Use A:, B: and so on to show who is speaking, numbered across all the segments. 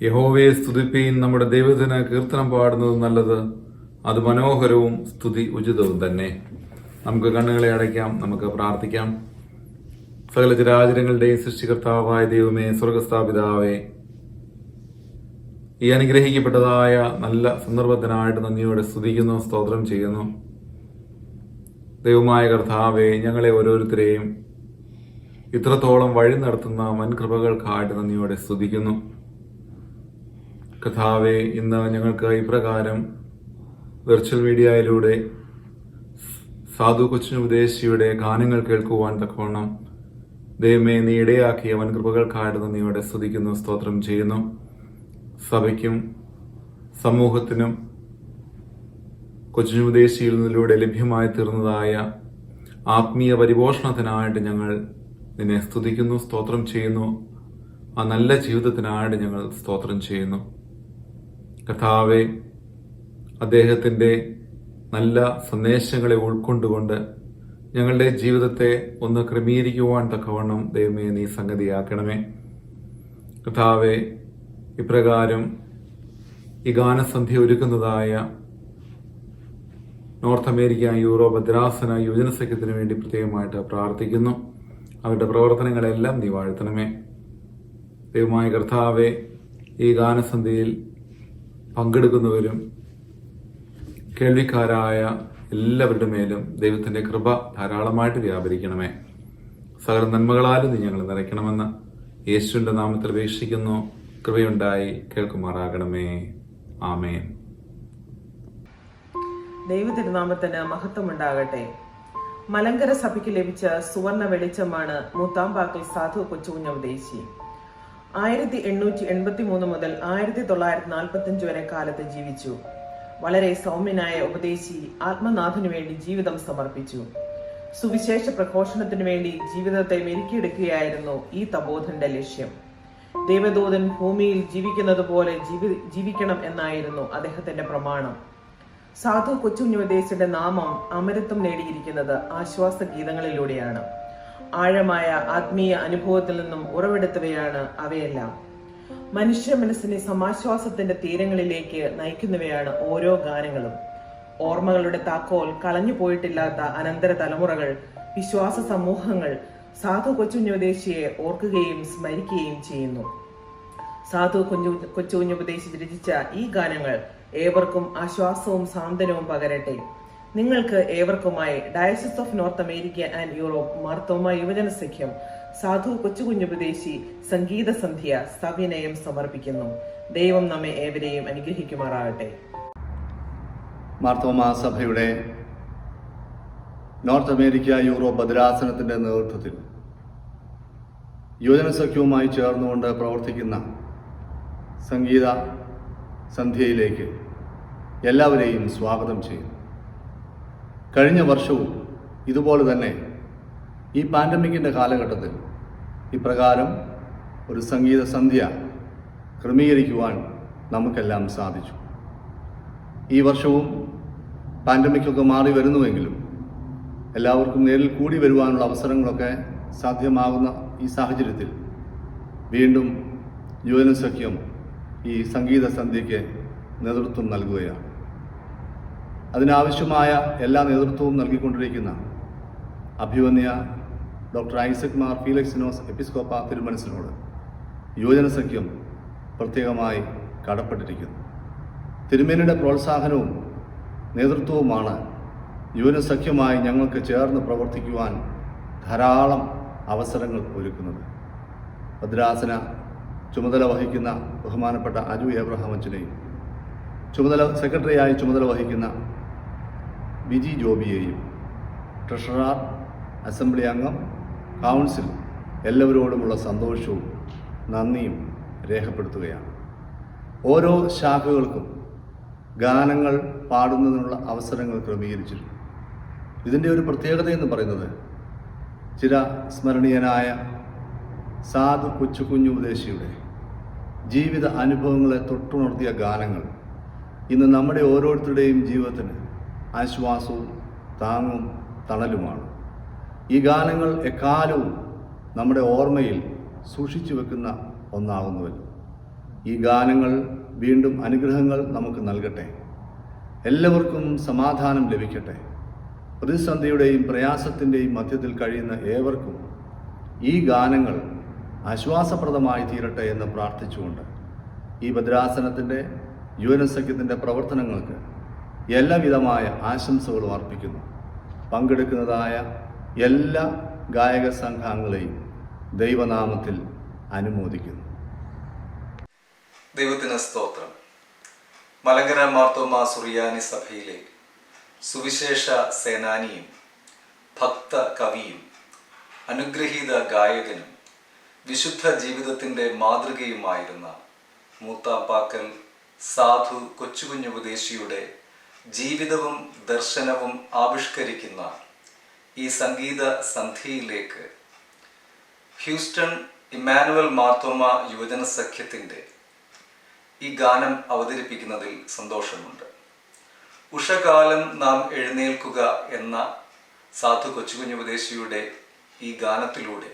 A: യഹോവയെ സ്തുതിപ്പീൻ, നമ്മുടെ ദൈവത്തിന് കീർത്തനം പാടുന്നത് നല്ലത്, അത് മനോഹരവും സ്തുതി ഉചിതവും തന്നെ. നമുക്ക് കണ്ണുകളെ അടയ്ക്കാം, നമുക്ക് പ്രാർത്ഥിക്കാം. സകല ചരാചരങ്ങളുടെയും സൃഷ്ടികർത്താവായ ദൈവമേ, സ്വർഗസ്ഥാപിതാവേ, ഈ അനുഗ്രഹിക്കപ്പെട്ടതായ നല്ല സന്ദർഭത്തിനായിട്ട് നന്ദിയോടെ സ്തുതിക്കുന്നു, സ്തോത്രം ചെയ്യുന്നു. ദൈവമായ കർത്താവേ, ഞങ്ങളെ ഓരോരുത്തരെയും ഇത്രത്തോളം വഴി നടത്തുന്ന വൻകൃപകൾക്കായിട്ട് നന്ദിയോടെ സ്തുതിക്കുന്നു. കർത്താവേ, ഇന്ന് ഞങ്ങൾക്ക് ഇപ്രകാരം വെർച്വൽ മീഡിയയിലൂടെ സാധു കൊച്ചുപദേശിയുടെ ഗാനങ്ങൾ കേൾക്കുവാൻ തക്കവണ്ണം ദൈവമേ നീ ഇടയാക്കിയ വൻകൃപകൾക്കായിട്ട് നന്ദിയോടെ സ്തുതിക്കുന്നു, സ്തോത്രം ചെയ്യുന്നു. സഭയ്ക്കും സമൂഹത്തിനും കൊച്ചുപദേശിയിൽ നിന്നിലൂടെ ലഭ്യമായി തീർന്നതായ ആത്മീയ പരിപോഷണത്തിനായിട്ട് ഞങ്ങൾ നിന്നെ സ്തുതിക്കുന്നു, സ്തോത്രം ചെയ്യുന്നു. ആ നല്ല ജീവിതത്തിനായിട്ട് ഞങ്ങൾ സ്തോത്രം ചെയ്യുന്നു. കർത്താവെ, അദ്ദേഹത്തിന്റെ നല്ല സന്ദേശങ്ങളെ ഉൾക്കൊണ്ടുകൊണ്ട് ഞങ്ങളുടെ ജീവിതത്തെ ഒന്ന് ക്രമീകരിക്കുവാൻ തക്കവണ്ണം ദൈവമേ നീ സംഗതിയാക്കണമേ. കർത്താവെ, ഇപ്രകാരം ഈ ഗാനസന്ധ്യ ഒരുക്കുന്നതായ നോർത്ത് അമേരിക്ക, യൂറോപ്പ്, ഭദ്രാസന യുവജന സഖ്യത്തിന് വേണ്ടി പ്രത്യേകമായിട്ട് പ്രാർത്ഥിക്കുന്നു. അവരുടെ പ്രവർത്തനങ്ങളെല്ലാം നീ വാഴ്ത്തണമേ. ദൈവമായ കർത്താവെ, ഈ ഗാനസന്ധ്യയിൽ പങ്കെടുക്കുന്നവരും കേൾവിക്കാരായ എല്ലാവരുടെ മേലും ദൈവത്തിന്റെ കൃപ ധാരാളമായിട്ട് വ്യാപരിക്കണമേ. സകല നന്മകളാലും നീ ഞങ്ങൾ നിറയ്ക്കണമെന്ന് യേശുവിന്റെ നാമത്തിൽ അപേക്ഷിക്കുന്നു. കൃപയുണ്ടായി കേൾക്കുമാറാകണമേ. ആമേൻ.
B: ദൈവതിരുനാമത്തിന് മഹത്വമുണ്ടാകട്ടെ. മലങ്കര സഭയ്ക്ക് ലഭിച്ച സുവർണ വെളിച്ചമാണ് മൂത്താമ്പാക്കൽ സാധു കൊച്ചുകുഞ്ഞുപദേശി. 1883 മുതൽ 1945 വരെ കാലത്ത് ജീവിച്ചു. വളരെ സൗമ്യനായ ഉപദേശി ആത്മനാഥനു വേണ്ടി ജീവിതം സമർപ്പിച്ചു. സുവിശേഷ പ്രഘോഷണത്തിനു വേണ്ടി ജീവിതത്തെ മെരുക്കിയെടുക്കുകയായിരുന്നു ഈ തപോധന്റെ ലക്ഷ്യം. ദൈവദൂതൻ ഭൂമിയിൽ ജീവിക്കുന്നത് പോലെ ജീവിക്കണം എന്നായിരുന്നു അദ്ദേഹത്തിന്റെ പ്രമാണം. സാധു കൊച്ചുകുഞ്ഞുപദേശിയുടെ നാമം അമരത്വം നേടിയിരിക്കുന്നത് ആശ്വാസ ഗീതങ്ങളിലൂടെയാണ്. ആഴമായ ആത്മീയ അനുഭവത്തിൽ നിന്നും ഉറവെടുത്തവയാണ് അവയെല്ലാം. മനുഷ്യ മനസ്സിനെ സമാശ്വാസത്തിന്റെ തീരങ്ങളിലേക്ക് നയിക്കുന്നവയാണ് ഓരോ ഗാനങ്ങളും. ഓർമ്മകളുടെ താക്കോൽ കളഞ്ഞു പോയിട്ടില്ലാത്ത അനന്തര തലമുറകൾ, വിശ്വാസ സമൂഹങ്ങൾ സാധു കൊച്ചുകുഞ്ഞുപദേശിയെ ഓർക്കുകയും സ്മരിക്കുകയും ചെയ്യുന്നു. സാധു കൊച്ചുകുഞ്ഞുപദേശി രചിച്ച ഈ ഗാനങ്ങൾ ഏവർക്കും ആശ്വാസവും സാന്ത്വനവും പകരട്ടെ. നിങ്ങൾക്ക് ഏവർക്കുമായി diocese of North America and Europe Marthoma Yuvajana Sakhyam സാധു കൊച്ചുകുഞ്ഞുപദേശി സംഗീത സന്ധ്യ സവിനയം സമർപ്പിക്കുന്നു. ദൈവം നമ്മെ ഏവരെയും അനുഗ്രഹിക്കുമാറാകട്ടെ.
C: മാർത്തോമ സഭയുടെ നോർത്ത് അമേരിക്ക യൂറോപ്പ് ഭദ്രാസനത്തിന്റെ നേതൃത്വത്തിൽ യുവജന സഖ്യവുമായി ചേർന്നുകൊണ്ട് പ്രവർത്തിക്കുന്ന സംഗീത സന്ധ്യയിലേക്ക് എല്ലാവരെയും സ്വാഗതം ചെയ്യുന്നു. കഴിഞ്ഞ വർഷവും ഇതുപോലെ തന്നെ ഈ പാൻഡമിക്കിൻ്റെ കാലഘട്ടത്തിൽ ഇപ്രകാരം ഒരു സംഗീത സന്ധ്യ ക്രമീകരിക്കുവാൻ നമുക്കെല്ലാം സാധിച്ചു. ഈ വർഷവും പാൻഡമിക്കൊക്കെ മാറി വരുന്നുവെങ്കിലും എല്ലാവർക്കും നേരിൽ കൂടി വരുവാനുള്ള അവസരങ്ങളൊക്കെ സാധ്യമാകുന്ന ഈ സാഹചര്യത്തിൽ വീണ്ടും യുവജന സഖ്യം ഈ സംഗീത സന്ധ്യയ്ക്ക് നേതൃത്വം നൽകുകയാണ്. അതിനാവശ്യമായ എല്ലാ നേതൃത്വവും നൽകിക്കൊണ്ടിരിക്കുന്ന അഭിവന്യ ഡോക്ടർ ഐസക് മാർ ഫീലിക്സിനോസ് എപ്പിസ്കോപ്പ തിരുമനസിനോട് യുവജന സഖ്യം പ്രത്യേകമായി കടപ്പെട്ടിരിക്കുന്നു. തിരുമേനിയുടെ പ്രോത്സാഹനവും നേതൃത്വവുമാണ് യുവജന സഖ്യമായി ഞങ്ങൾക്ക് ചേർന്ന് പ്രവർത്തിക്കുവാൻ ധാരാളം അവസരങ്ങൾ ഒരുക്കുന്നത്. ഭദ്രാസന ചുമതല വഹിക്കുന്ന ബഹുമാനപ്പെട്ട അജു എബ്രഹാം അച്ഛനെയും സെക്രട്ടറിയായി ചുമതല വഹിക്കുന്ന ബിജി ജോബിയെയും ട്രഷറർ, അസംബ്ലി അംഗം, കൗൺസിൽ എല്ലാവരോടുമുള്ള സന്തോഷവും നന്ദിയും രേഖപ്പെടുത്തുകയാണ്. ഓരോ ശാഖകൾക്കും ഗാനങ്ങൾ പാടുന്നതിനുള്ള അവസരങ്ങൾ ക്രമീകരിച്ചിട്ടുണ്ട്. ഇതിൻ്റെ ഒരു പ്രത്യേകത എന്ന് പറയുന്നത് ചില സ്മരണീയനായ സാധു കൊച്ചുകുഞ്ഞുപദേശിയുടെ ജീവിത അനുഭവങ്ങളെ തൊട്ടുണർത്തിയ ഗാനങ്ങൾ ഇന്ന് നമ്മുടെ ഓരോരുത്തരുടെയും ജീവിതത്തിന് ആശ്വാസവും താങ്ങും തണലുമാണ്. ഈ ഗാനങ്ങൾ എക്കാലവും നമ്മുടെ ഓർമ്മയിൽ സൂക്ഷിച്ചു വെക്കുന്ന ഒന്നാകുന്നുവല്ലോ. ഈ ഗാനങ്ങൾ വീണ്ടും അനുഗ്രഹങ്ങൾ നമുക്ക് നൽകട്ടെ. എല്ലാവർക്കും സമാധാനം ലഭിക്കട്ടെ. പ്രതിസന്ധിയുടെയും പ്രയാസത്തിൻ്റെയും മധ്യത്തിൽ കഴിയുന്ന ഏവർക്കും ഈ ഗാനങ്ങൾ ആശ്വാസപ്രദമായി തീരട്ടെ എന്ന് പ്രാർത്ഥിച്ചുകൊണ്ട് ഈ ഭദ്രാസനത്തിൻ്റെ യുവനസഖ്യത്തിൻ്റെ പ്രവർത്തനങ്ങൾക്ക് എല്ലാവിധമായ ആശംസകളും അർപ്പിക്കുന്നു. പങ്കെടുക്കുന്നതായ എല്ലാ ഗായക സംഘാംഗങ്ങളെയും ദൈവനാമത്തിൽ അനുമോദിക്കുന്നു.
D: ദൈവത്തിന് സ്തോത്രം. മലങ്കര മാർത്തോമാ സുറിയാനി സഭയിലെ സുവിശേഷ സേനാനിയും ഭക്ത കവിയും അനുഗ്രഹീത ഗായകനും വിശുദ്ധ ജീവിതത്തിൻ്റെ മാതൃകയുമായിരുന്ന മൂത്താപ്പാക്കൽ സാധു കൊച്ചുകുഞ്ഞുപദേശിയുടെ ജീവിതവും ദർശനവും ആവിഷ്കരിക്കുന്ന ഈ സംഗീത സന്ധ്യയിലേക്ക് ഹ്യൂസ്റ്റൺ ഇമ്മാനുവൽ മാർത്തോമ യുവജന സഖ്യത്തിൻ്റെ ഈ ഗാനം അവതരിപ്പിക്കുന്നതിൽ സന്തോഷമുണ്ട്. ഉഷകാലം നാം എഴുന്നേൽക്കുക എന്ന സാധു കൊച്ചുകുഞ്ഞുപദേശിയുടെ ഈ ഗാനത്തിലൂടെ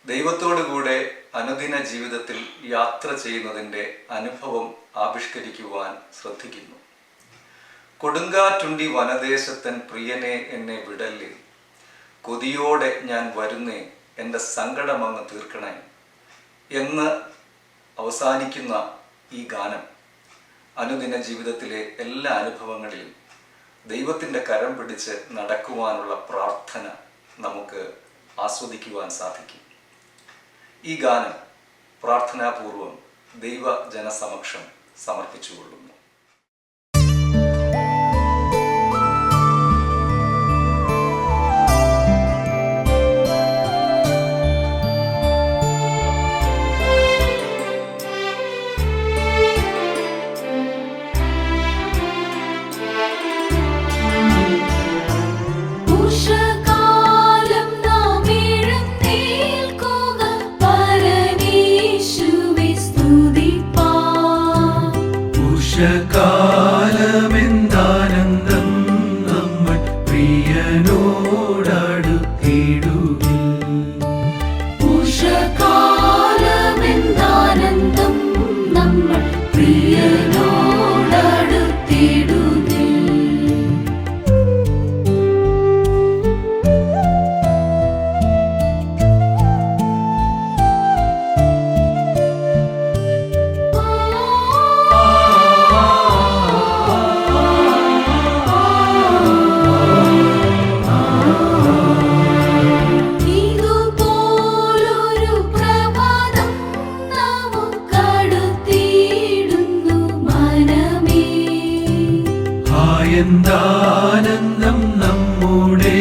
D: ദൈവത്തോടുകൂടെ അനുദിന ജീവിതത്തിൽ യാത്ര ചെയ്യുന്നതിൻ്റെ അനുഭവം ആവിഷ്കരിക്കുവാൻ ശ്രദ്ധിക്കുന്നു. കൊടുങ്കാറ്റുണ്ടി വനദേശത്തൻ പ്രിയനെ എന്നെ വിടല്ലേ, കൊതിയോടെ ഞാൻ വരുന്നേ എൻ്റെ സങ്കടമങ്ങ് തീർക്കണേ എന്ന് അവസാനിക്കുന്ന ഈ ഗാനം അനുദിന ജീവിതത്തിലെ എല്ലാ അനുഭവങ്ങളിലും ദൈവത്തിൻ്റെ കരം പിടിച്ച് നടക്കുവാനുള്ള പ്രാർത്ഥന നമുക്ക് ആസ്വദിക്കുവാൻ സാധിക്കും. ഈ ഗാനം പ്രാർത്ഥനാപൂർവം ദൈവജനസമക്ഷം സമർപ്പിച്ചുകൊള്ളുന്നു.
E: കാലമെന്താനന്ദം നമ്മൾ പ്രിയനോടടുത്തിടുകിൽ.
F: ഉഷകാലമെന്താനന്ദം നമ്മൾ പ്രിയനോടടുത്തിടുകിൽ.
E: എന്താനന്ദം നമ്മുടെ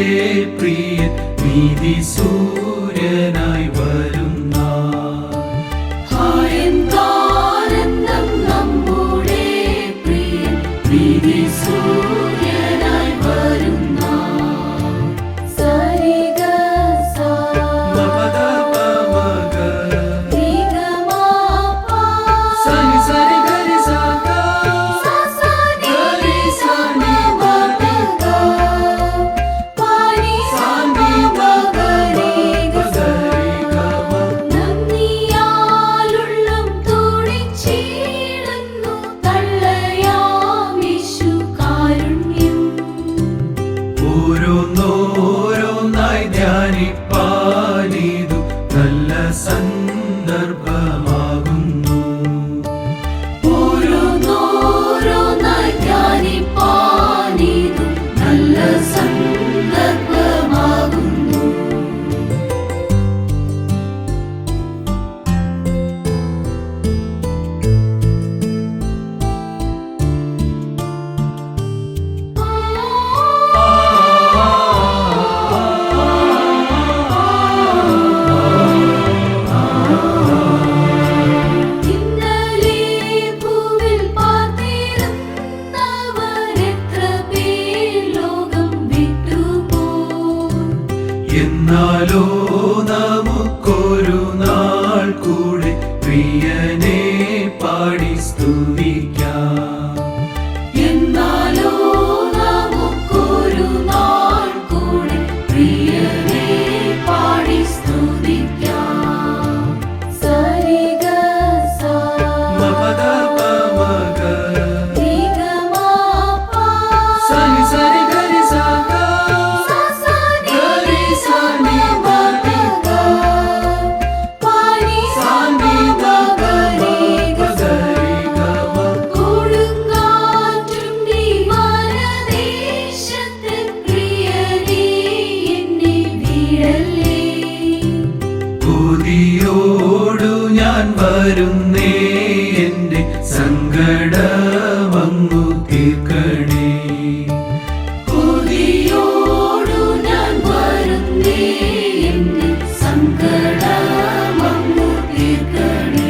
E: പ്രിയൻ നീതി സൂര്യനായി വരുന്ന.
F: എന്താനന്ദം നമ്മുടെ പ്രിയൻ നീതി സൂര്യനായി വരുന്ന. സരിഗ
E: മപദ പമഗ
F: നിഗമപ
E: സനി സരി ഗരി സക
F: സസനി സനി മപദ പാനി സനി മഗരി
E: ഗരി ഗമ.
F: നന്ദിയാലുള്ളം തുടിച്ചിടുന്നു തള്ളയാം യേശു കാരുണ്യം.
E: ഓരോന്നോരോന്നായി ധ്യാനിപ്പാനിതു നല്ല സന്ദർഭമാകുന്നു.
F: ഓരോന്നോരോന്നായി ധ്യാനിപ്പാനിതു നല്ല സന്ദർഭമാകുന്നു. ഇന്നലെ ഭൂവിൽ പാർത്തിരുന്നവരെത്ര പേർ ലോകം വിട്ടുപോയി.
E: എന്നാലോ നമുക്കൊരു നാൾ കൂടെ പ്രിയനെ പാടി സ്തുതിക്കാം.
F: എന്നാലോ നമുക്കൊരു നാൾ കൂടെ പ്രിയനെ പാടി സ്തുതിക്കാം. സരിഗ സ
E: വരുന്നേ എൻ്റെ സങ്കടമങ്ങു തീർക്കണേ.
F: കൊതിയോടു ഞാൻ വരുന്നേ എന്റെ സങ്കടമങ്ങു തീർക്കണേ.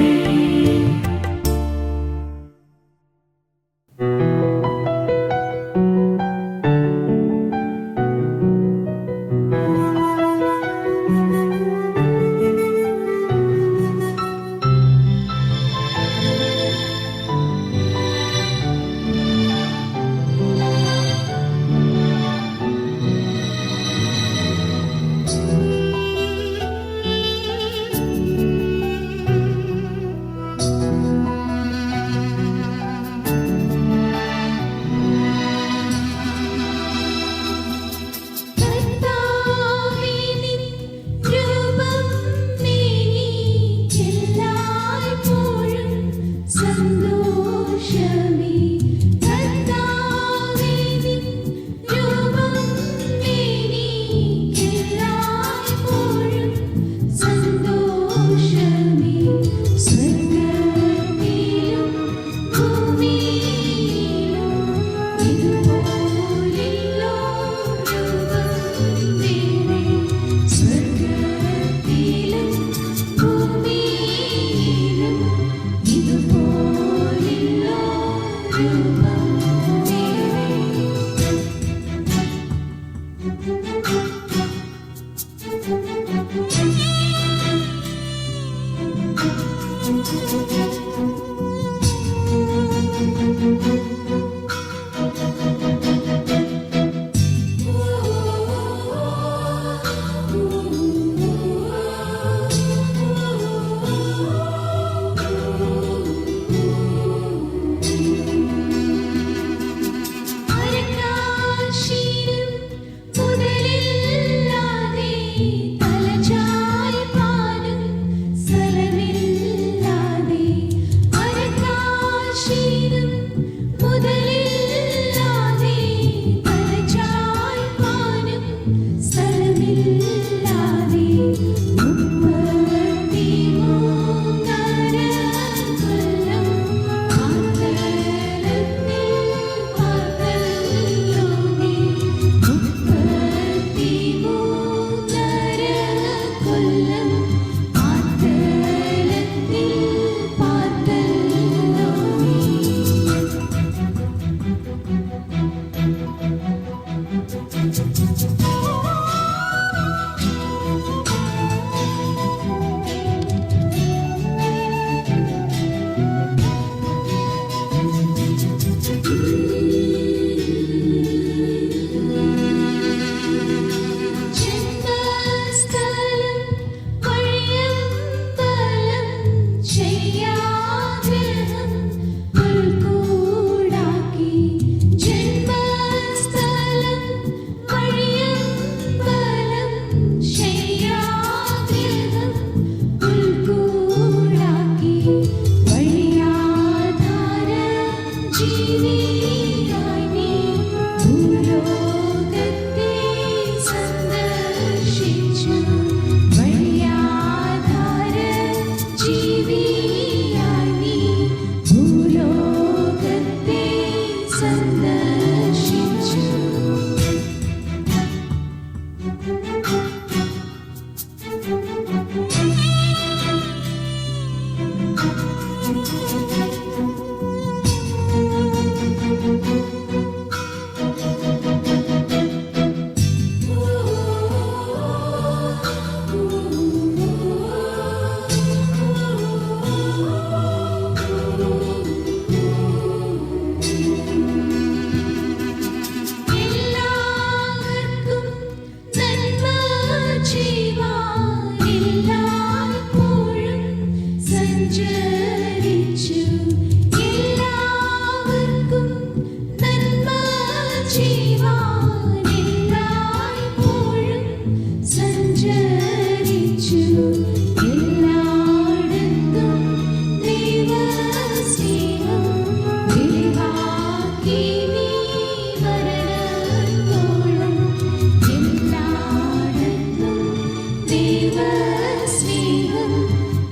F: ദൈവസ്നേഹം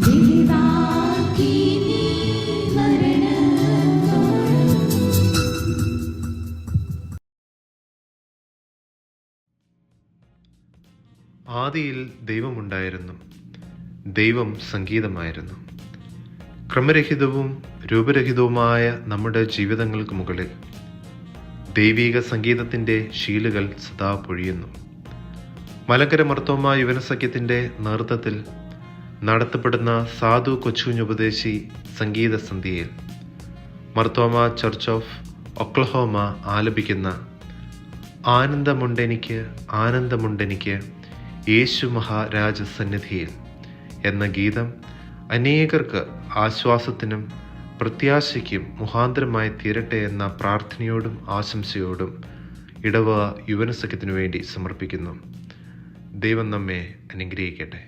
F: വെളിവാക്കി
G: ആദിയിൽ ദൈവമുണ്ടായിരുന്നു. ദൈവം സംഗീതമായിരുന്നു. ക്രമരഹിതവും രൂപരഹിതവുമായ നമ്മുടെ ജീവിതങ്ങൾക്ക് മുകളിൽ ദൈവിക സംഗീതത്തിൻ്റെ ശീലുകൾ സദാ പൊഴിയുന്നു. മലങ്കര മർത്തോമ യുവനസഖ്യത്തിൻ്റെ നേതൃത്വത്തിൽ നടത്തപ്പെടുന്ന സാധു കൊച്ചുകുഞ്ഞുപദേശി സംഗീത സന്ധ്യയിൽ മർത്തോമ ചർച്ച് ഓഫ് ഒക്ലഹോമ ആലപിക്കുന്ന ആനന്ദമുണ്ടെനിക്ക് ആനന്ദമുണ്ടെനിക്ക് യേശു മഹാരാജ സന്നിധിയിൽ എന്ന ഗീതം അനേകർക്ക് ആശ്വാസത്തിനും പ്രത്യാശയ്ക്കും മുഖാന്തരമായി തീരട്ടെ എന്ന പ്രാർത്ഥനയോടും ആശംസയോടും ഇടവക യുവനസഖ്യത്തിനു വേണ്ടി സമർപ്പിക്കുന്നു. ദൈവം നമ്മെ അനുഗ്രഹിക്കട്ടെ.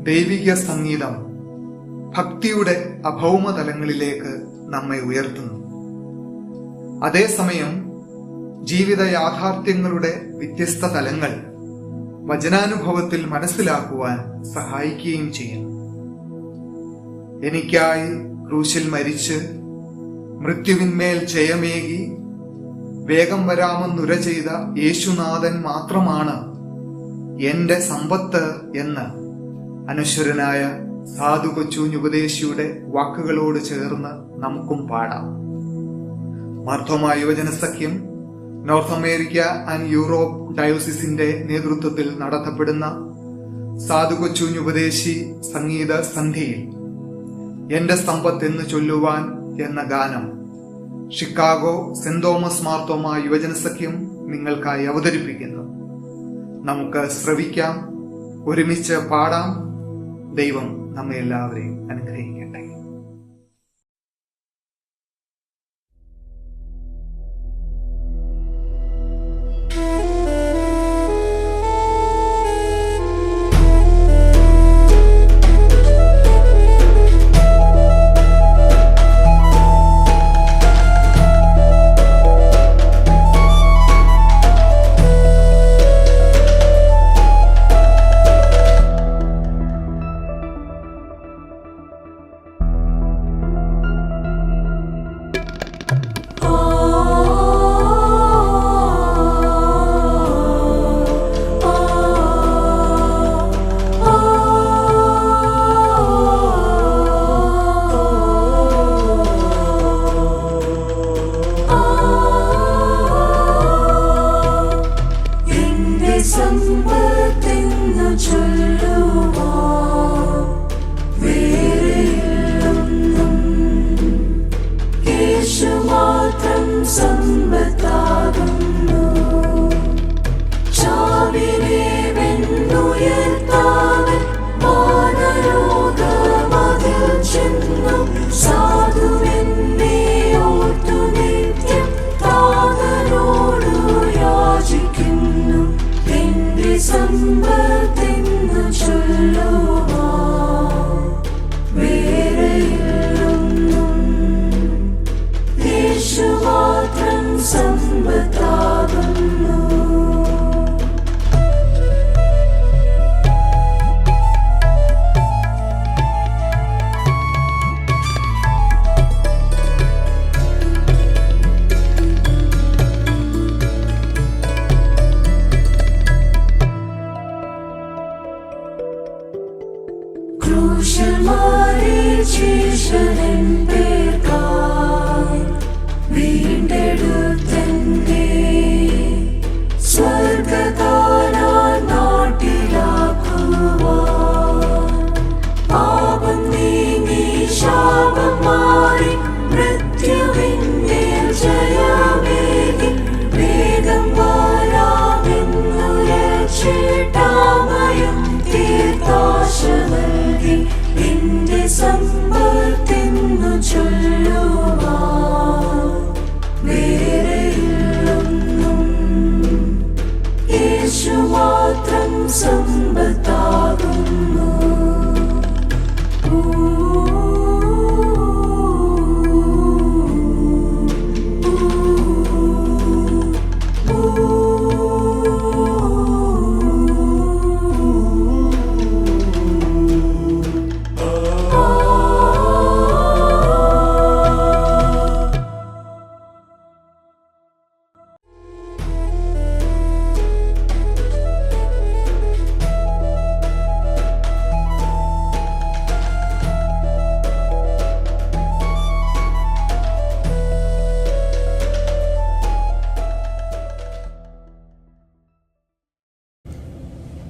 H: ദൈവിക സംഗീതം ഭക്തിയുടെ അഭൗമ തലങ്ങളിലേക്ക് നമ്മെ ഉയർത്തുന്നു. അതേസമയം ജീവിത യാഥാർത്ഥ്യങ്ങളുടെ വ്യത്യസ്ത തലങ്ങൾ വചനാനുഭവത്തിൽ മനസ്സിലാക്കുവാൻ സഹായിക്കുകയും ചെയ്യുന്നു. എനിക്കായി ക്രൂശിൽ മരിച്ച് മൃത്യുവിന്മേൽ ജയമേകി വേഗം വരാമെന്നുര ചെയ്ത യേശുനാഥൻ മാത്രമാണ് എന്റെ സമ്പത്ത് എന്ന് അനശ്വരനായ സാധു കൊച്ചുഞ്ഞുപദേശിയുടെ വാക്കുകളോട് ചേർന്ന് നമുക്കും പാടാം. മാർത്തോമാ യുവജന സഖ്യം നോർത്ത് അമേരിക്ക ആൻഡ് യൂറോപ്പ് ഡയോസിസിന്റെ നേതൃത്വത്തിൽ നടത്തപ്പെടുന്ന സാധു കൊച്ചുഞ്ഞുപദേശി സംഗീത സന്ധ്യയിൽ എന്റെ സമ്പത്ത് എന്ന് ചൊല്ലുവാൻ എന്ന ഗാനം ഷിക്കാഗോ സെന്റ് തോമസ് മാർത്തോമാ യുവജന സഖ്യം നിങ്ങൾക്കായി അവതരിപ്പിക്കുന്നു. നമുക്ക് ശ്രവിക്കാം, ഒരുമിച്ച് പാടാം. ദൈവം നമ്മെ എല്ലാവരെയും അനുഗ്രഹിക്കട്ടെ.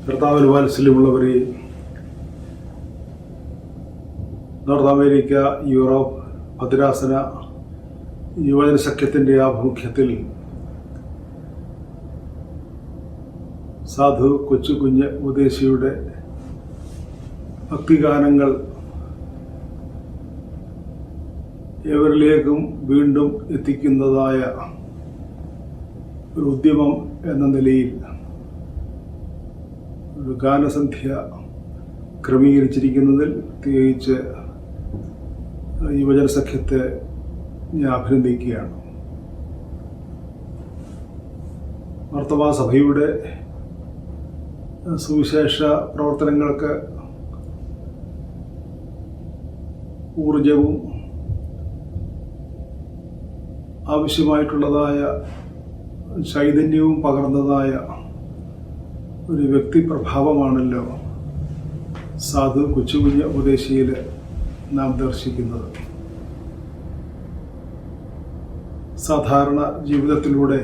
I: കർത്താവിൽ വാത്സല്യമുള്ളവരെ, നോർത്ത് അമേരിക്ക, യൂറോപ്പ് ഭദ്രാസന യുവജന സഖ്യത്തിൻ്റെ ആഭിമുഖ്യത്തിൽ സാധു കൊച്ചുകുഞ്ഞ് ഉപദേശിയുടെ ഭക്തിഗാനങ്ങൾ ഏവരിലേക്കും വീണ്ടും എത്തിക്കുന്നതായ ഒരു ഉദ്യമം എന്ന നിലയിൽ ഒരു ഗാനസന്ധ്യ ക്രമീകരിച്ചിരിക്കുന്നതിൽ പ്രത്യേകിച്ച് യുവജന സഖ്യത്തെ ഞാൻ അഭിനന്ദിക്കുകയാണ്. മാർത്തോമാ സഭയുടെ സുവിശേഷ പ്രവർത്തനങ്ങൾക്ക് ഊർജവും ആവശ്യമായിട്ടുള്ളതായ ചൈതന്യവും പകർന്നതായ ഒരു വ്യക്തിപ്രഭാവമാണല്ലോ സാധു കൊച്ചുകുഞ്ഞ് ഉപദേശിയിൽ നാം ദർശിക്കുന്നത്. സാധാരണ ജീവിതത്തിലൂടെ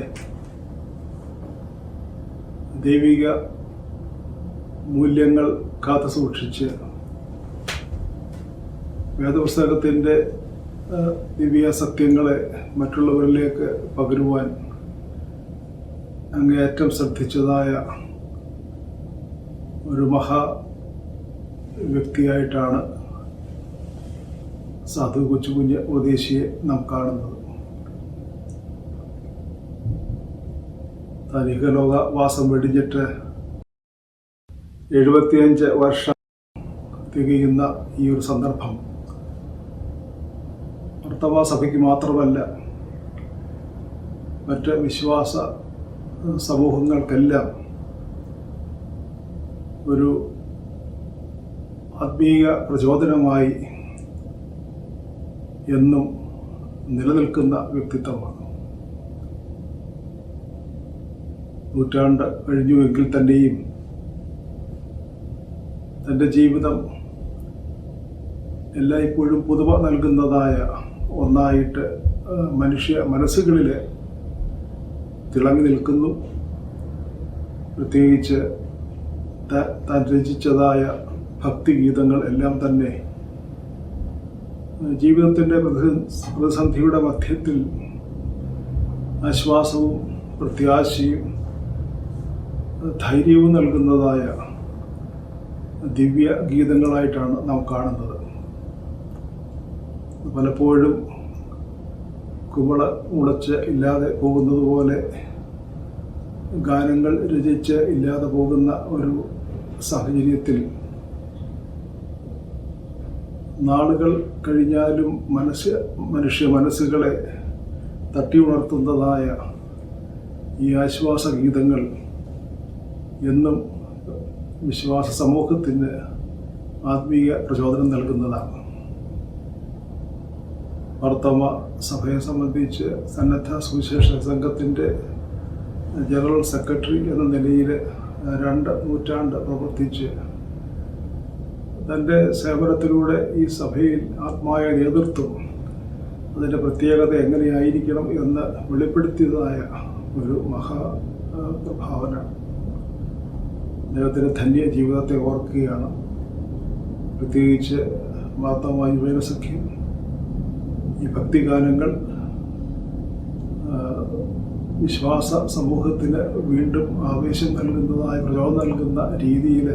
I: ദൈവിക മൂല്യങ്ങൾ കാത്തു സൂക്ഷിച്ച് വേദപുസ്തകത്തിൻ്റെ ദിവ്യ സത്യങ്ങളെ മറ്റുള്ളവരിലേക്ക് പകരുവാൻ അങ്ങേയറ്റം ശ്രദ്ധിച്ചതായ ഒരു മഹാ വ്യക്തിയായിട്ടാണ് സാധു കൊച്ചുകുഞ്ഞ് ഉപദേശിയെ നാം കാണുന്നത്. താനികലോക വാസം വെടിഞ്ഞിട്ട് 75 വർഷം തികയുന്ന ഈ ഒരു സന്ദർഭം ഭർത്തവാ സഭയ്ക്ക് മാത്രമല്ല, മറ്റ് വിശ്വാസ സമൂഹങ്ങൾക്കെല്ലാം ഒരു ആത്മീയ പ്രചോദനമായി എന്നും നിലനിൽക്കുന്ന വ്യക്തിത്വമാണ്. നൂറ്റാണ്ട് കഴിഞ്ഞുവെങ്കിൽ തന്നെയും തൻ്റെ ജീവിതം എല്ലായ്പ്പോഴും പുതുമ നൽകുന്നതായ ഒന്നായിട്ട് മനുഷ്യ മനസ്സുകളിൽ തിളങ്ങി നിൽക്കുന്നു. പ്രത്യേകിച്ച് താൻ രചിച്ചതായ ഭക്തിഗീതങ്ങൾ എല്ലാം തന്നെ ജീവിതത്തിൻ്റെ പ്രതിസന്ധിയുടെ മധ്യത്തിൽ ആശ്വാസവും പ്രത്യാശയും ധൈര്യവും നൽകുന്നതായ ദിവ്യ ഗീതങ്ങളായിട്ടാണ് നാം കാണുന്നത്. പലപ്പോഴും കുമള മുളച്ച് ഇല്ലാതെ പോകുന്നത് പോലെ ഗാനങ്ങൾ രചിച്ച് ഇല്ലാതെ പോകുന്ന ഒരു സാഹചര്യത്തിൽ നാളുകൾ കഴിഞ്ഞാലും മനുഷ്യ മനസ്സുകളെ തട്ടി ഉണർത്തുന്നതായ ഈ ആശ്വാസ ഗീതങ്ങൾ എന്നും വിശ്വാസ സമൂഹത്തിന് ആത്മീയ പ്രചോദനം നൽകുന്നതാണ്. ഭർത്തമ സഭയെ സംബന്ധിച്ച് സന്നദ്ധ സുവിശേഷ സംഘത്തിൻ്റെ ജനറൽ സെക്രട്ടറി എന്ന നിലയിൽ 2 നൂറ്റാണ്ട് പ്രവർത്തിച്ച് തൻ്റെ സേവനത്തിലൂടെ ഈ സഭയിൽ ആത്മായ നേതൃത്വം അതിൻ്റെ പ്രത്യേകത എങ്ങനെയായിരിക്കണം എന്ന് വെളിപ്പെടുത്തിയതായ ഒരു പ്രഭാവന. അദ്ദേഹത്തിൻ്റെ ധന്യ ജീവിതത്തെ ഓർക്കുകയാണ്. പ്രത്യേകിച്ച് മാർത്തോമാ യുവജന സഖ്യം ഈ ഭക്തിഗാനങ്ങൾ വിശ്വാസ സമൂഹത്തിന് വീണ്ടും ആവേശം നൽകുന്നതായ പ്രചോദനം നൽകുന്ന രീതിയിൽ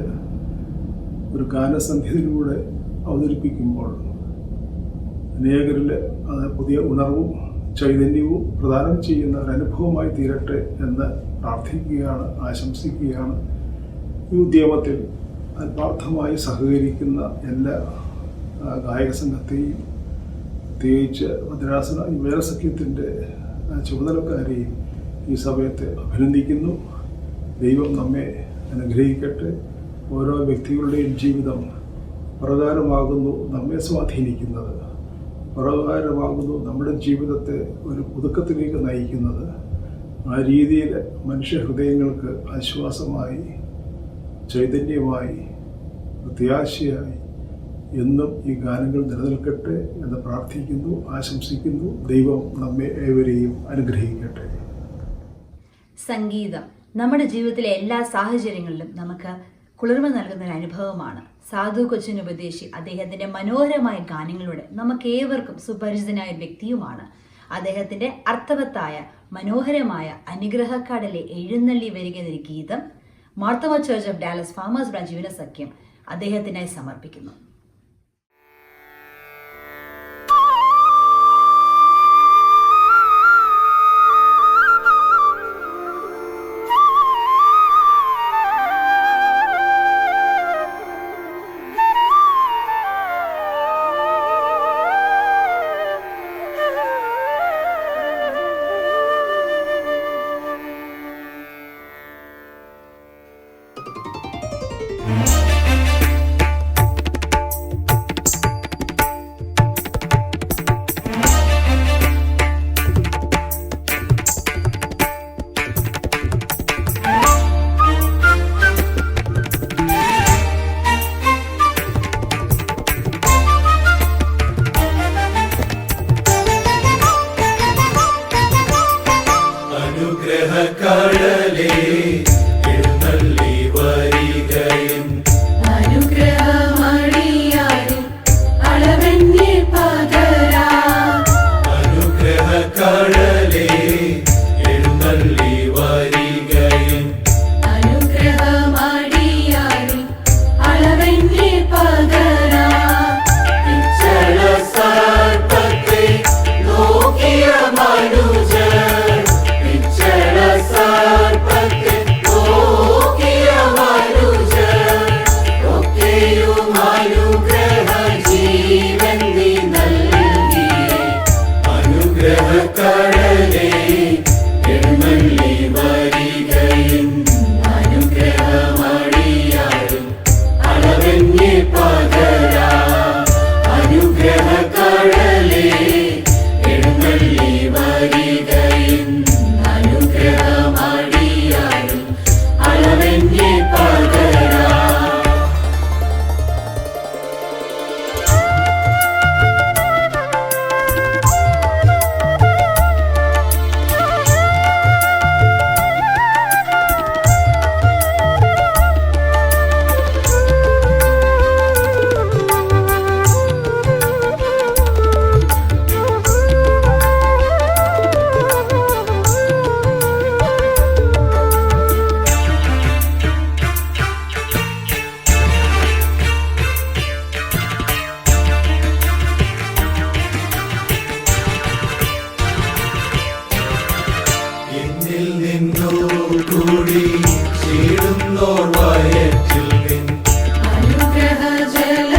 I: ഒരു ഗാനസന്ധ്യയിലൂടെ അവതരിപ്പിക്കുമ്പോൾ അനേകരിൽ അത് പുതിയ ഉണർവും ചൈതന്യവും പ്രദാനം ചെയ്യുന്ന ഒരു അനുഭവമായി തീരട്ടെ എന്ന് പ്രാർത്ഥിക്കുകയാണ്, ആശംസിക്കുകയാണ്. ഈ ഉദ്യമത്തിൽ ആത്മാർത്ഥമായി സഹകരിക്കുന്ന എല്ലാ ഗായക സംഘത്തെയും പ്രത്യേകിച്ച് ഭദ്രാസന യുവജന സഖ്യത്തിൻ്റെ ചുമതലക്കാരെയും ഈ സമയത്ത് അഭിനന്ദിക്കുന്നു. ദൈവം നമ്മെ അനുഗ്രഹിക്കട്ടെ. ഓരോ വ്യക്തികളുടെയും ജീവിതം പ്രകാരമാകുന്നു നമ്മെ സ്വാധീനിക്കുന്നത്, പ്രകാരമാകുന്നു നമ്മുടെ ജീവിതത്തെ ഒരു പുതുക്കത്തിലേക്ക് നയിക്കുന്നത്. ആ രീതിയിൽ മനുഷ്യ ഹൃദയങ്ങൾക്ക് ആശ്വാസമായി, ചൈതന്യമായി, പ്രത്യാശയായി എന്നും ഈ ഗാനങ്ങൾ നിലനിൽക്കട്ടെ എന്ന് പ്രാർത്ഥിക്കുന്നു, ആശംസിക്കുന്നു. ദൈവം നമ്മെ ഏവരെയും അനുഗ്രഹിക്കട്ടെ.
J: സംഗീതം നമ്മുടെ ജീവിതത്തിലെ എല്ലാ സാഹചര്യങ്ങളിലും നമുക്ക് കുളിർമ നൽകുന്ന ഒരു അനുഭവമാണ്. സാധു കൊച്ചുകുഞ്ഞ് ഉപദേശി അദ്ദേഹത്തിന്റെ മനോഹരമായ ഗാനങ്ങളിലൂടെ നമുക്ക് ഏവർക്കും സുപരിചിതനായ വ്യക്തിയുമാണ്. അദ്ദേഹത്തിന്റെ അർത്ഥവത്തായ മനോഹരമായ അനുഗ്രഹക്കാടലെ എഴുന്നള്ളി വരിക എന്നൊരു ഗീതം Marthoma church of Dallas farmers branch യുവജന സഖ്യം അദ്ദേഹത്തിനായി സമർപ്പിക്കുന്നു.
F: അനുഗ്രഹക്കടലേ എഴുന്നള്ളി വരികയും അനുഗ്രഹമടിയാടും അളവെന്നെ പകരാം. അനുഗ്രഹക്കടലേ എഴുന്നള്ളി വരികയും അനുഗ്രഹമടിയാടും അളവെന്നെ പകരാം.
E: എന്നിൽ നിന്നു കൂടി ചീടുന്നോർ വയറ്റിൽ നിൻ
F: അനുഗ്രഹജലനദി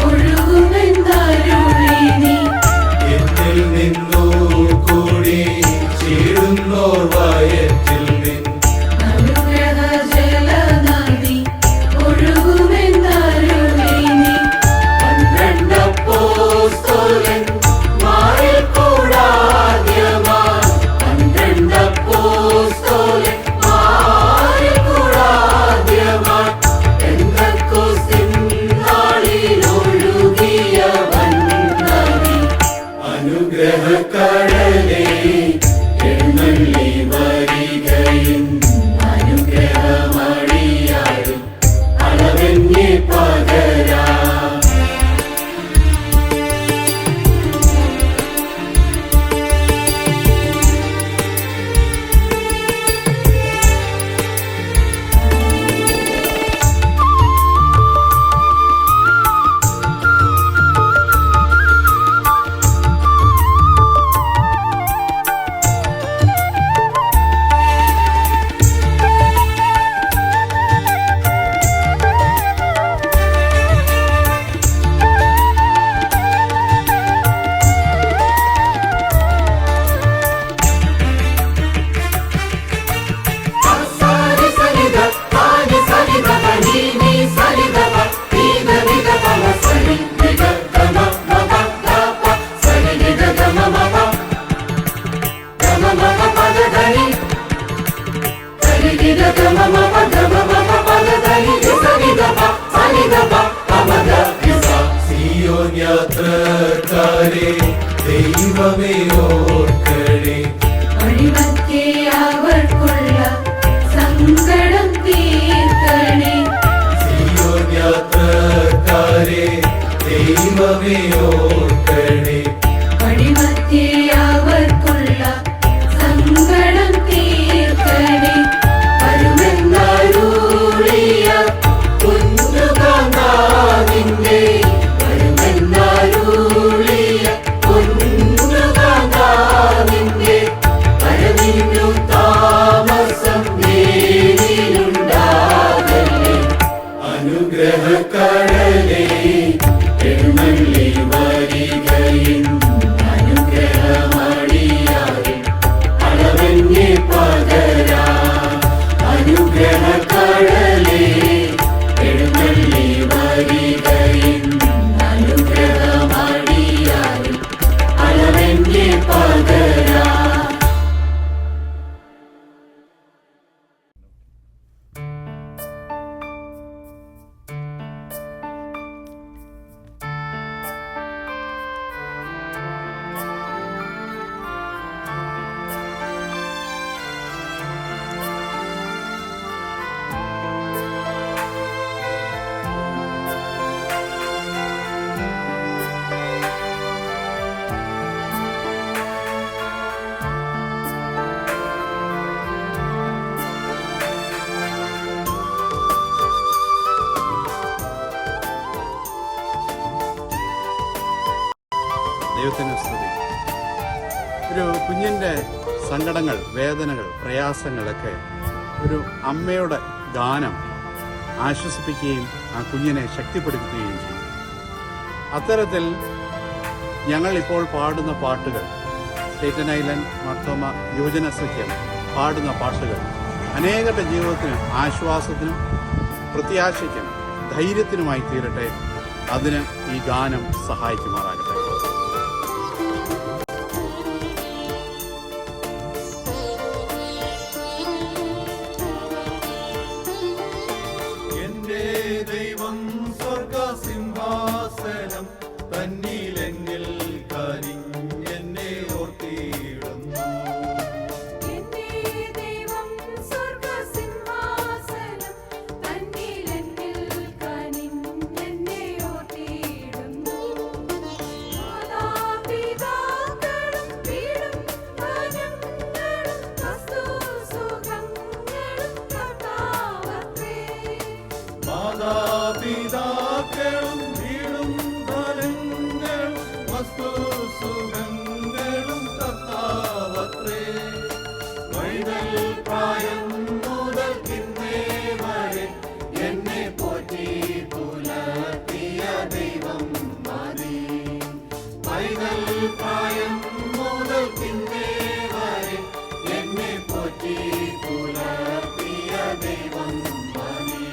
F: ഒഴുകുമെന്നരുളി നീ.
E: എന്നിൽ നിന്നു കൂടി ചീടുന്നോർ വയറ്റിൽ നിൻ
F: അനുഗ്രഹജലനദി ഒഴുകുമെന്നരുളി നീ. 12 അപ്പോസ്തലന്മാരിൽ കൂടാദ്യമായി 12 അപ്പോസ്തലന്മാരിൽ കൂടാദ്യമായി പെന്തക്കോസ്തിൻ നാളിൽ ഒഴുകിയവൻ നദി.
E: അനുഗ്രഹക്കടലേ
F: എഴുന്നള്ളി വരികയും അനുഗ്രഹമടിയാടും അളവെന്നെ പകരാം.
E: സിയോൻ യാത്രക്കാരെ ദൈവമേ ഓർക്കണേ.
F: വഴിമധ്യേ അവർക്കുള്ള സങ്കടം തീർക്കണേ.
E: സിയോൻ യാത്രക്കാരെ ദൈവമേ ഓർക്കണേ.
F: വഴിമധ്യേ അവർക്കുള്ള സങ്കടം തീർക്കണേ. വരുമെന്നരുളിയ കുഞ്ഞുകാന്താവിന്റെ വരുമെന്നരുളിയ കുഞ്ഞുകാന്താവിന്റെ വരവിനു താമസം നേരിലുണ്ടാകല്ലേ.
E: അനുഗ്രഹക്കടലേ
F: എഴുന്നള്ളി വരികയും അനുഗ്രഹമടിയാടും അളവെന്നെ പകരാം. അനുഗ്രഹക്കടലേ എഴുന്നള്ളി വരികയും അനുഗ്രഹമടിയാടും അളവെന്നെ പകരാം.
K: ദൈവത്തിന് സ്തുതി. ഒരു കുഞ്ഞിൻ്റെ സങ്കടങ്ങൾ, വേദനകൾ, പ്രയാസങ്ങളൊക്കെ ഒരു അമ്മയുടെ ഗാനം ആശ്വസിപ്പിക്കുകയും ആ കുഞ്ഞിനെ ശക്തിപ്പെടുത്തുകയും ചെയ്യും. അത്തരത്തിൽ ഞങ്ങൾ ഇപ്പോൾ പാടുന്ന പാട്ടുകൾ, സ്റ്റേറ്റൻ ഐലൻഡ് മർത്തോമ യുവജന സഖ്യം പാടുന്ന പാട്ടുകൾ അനേകരുടെ ജീവിതത്തിന് ആശ്വാസത്തിനും പ്രത്യാശയ്ക്കും ധൈര്യത്തിനുമായി തീരട്ടെ. അതിന് ഈ ഗാനം സഹായിക്കുമാറാകട്ടെ.
E: എന്റെ ദൈവം സ്വർഗസിംഹാസനം തന്നിലെന്നിൽ കനിഞ്ഞെന്നെ ഓർത്തിടുന്നു.
F: എന്റെ ദൈവം സ്വർഗസിംഹാസനം തന്നിലെന്നിൽ കനിഞ്ഞെന്നെ ഓർത്തിടുന്നു. മാതാപിതാക്കളും വീടും വനങ്ങളും വസ്തുസുഖങ്ങളും കർത്താവത്രേ.
E: മാതാപിതാക്കളും വീടും ധനങ്ങളും വസ്തുസുഖങ്ങളും കർത്താവത്രേ. വൈതൽ പ്രായം മുതൽ ഇന്നേ വരെ എന്നെ പോറ്റി പുലർത്തിയ ദൈവം മതി. വൈതൽ പ്രായം മുതൽ ഇന്നേ വരെ എന്നെ പോറ്റി പുലർത്തിയ ദൈവം മതി.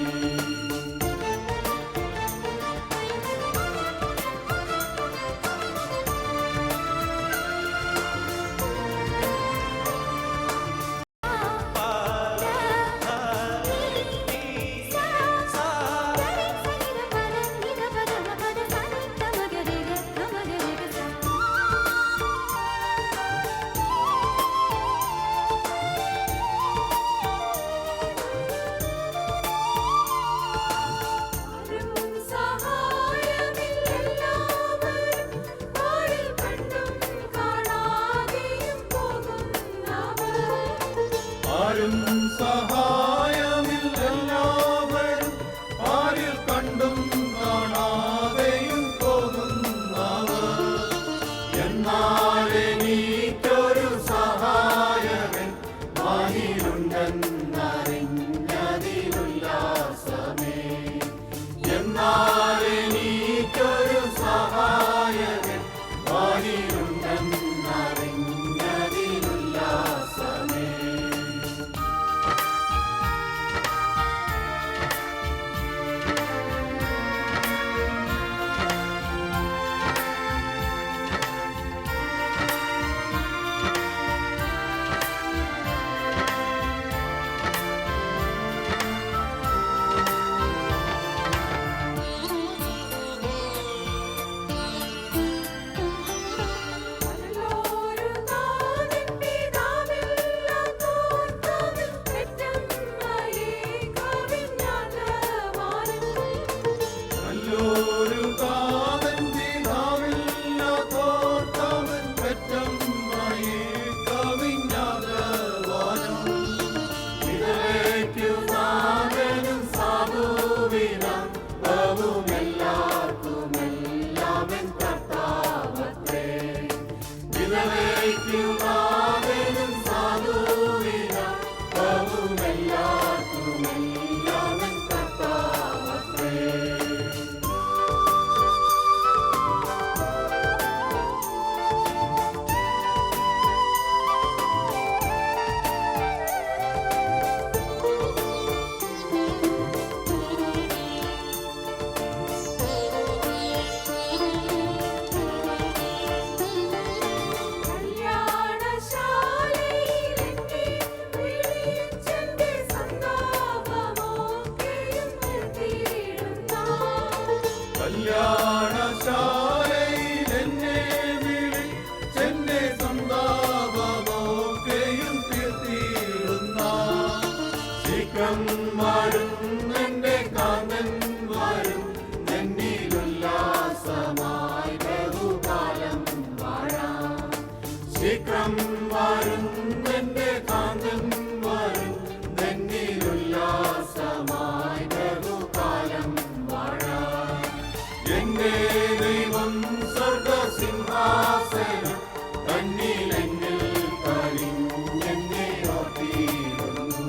E: ആരും സഹായമില്ലെല്ലാവരും ആരിൽ കണ്ടും കാണാതെയും പോകുന്നവർ. എന്നാൽ എനിക്കൊരു സഹായകൻ വാനിലുണ്ടെന്നറിഞ്ഞതിലുല്ലാസമേ. എന്നാൽ എനിക്കൊരു സഹായകൻ വാനിലുണ്ടെന്നറിഞ്ഞതിലുല്ലാസമേ. നല്ലൊരു കാതൻ പിതാവില്ലാത്തോർത്തവൻ പെറ്റമ്മയെ കവിഞ്ഞാതവാനം. വിധവയ്ക്കു നാഥനും സാധുവിനാം ബഹുമെല്ലാവർക്കുമെല്ലാവൻ കർത്താവത്രേ. വിധവയ്ക്കു നാഥനും സാധുവിനാം ബഹുമെല്ലാവർക്കുമെല്ലാവൻ കർത്താവത്രേ.
F: കല്യാണശാലയിലെന്നെ വിളിച്ചെന്റെ സന്താപമൊക്കെയും നിർത്തിയിടുന്ന.
E: കല്യാണശാലയിലെന്നെ വിളിച്ചെന്നെ സന്താപമൊക്കെയും തീർത്തിടുന്ന. ശീഘ്രം വരും എന്റെ കാന്തൻ വരും എന്നിലുല്ലാസമായി ബഹുകാലം വാഴാം. ശീഘ്രം വരും എന്റെ കാന്തൻ വരും എന്നിലുല്ലാസമായി ബഹുകാലം വാഴാം. എന്റെ ദൈവം സ്വർഗസിംഹാസനം തന്നിലെന്നിൽ കനിഞ്ഞെന്നെ ഓർത്തിടുന്നു.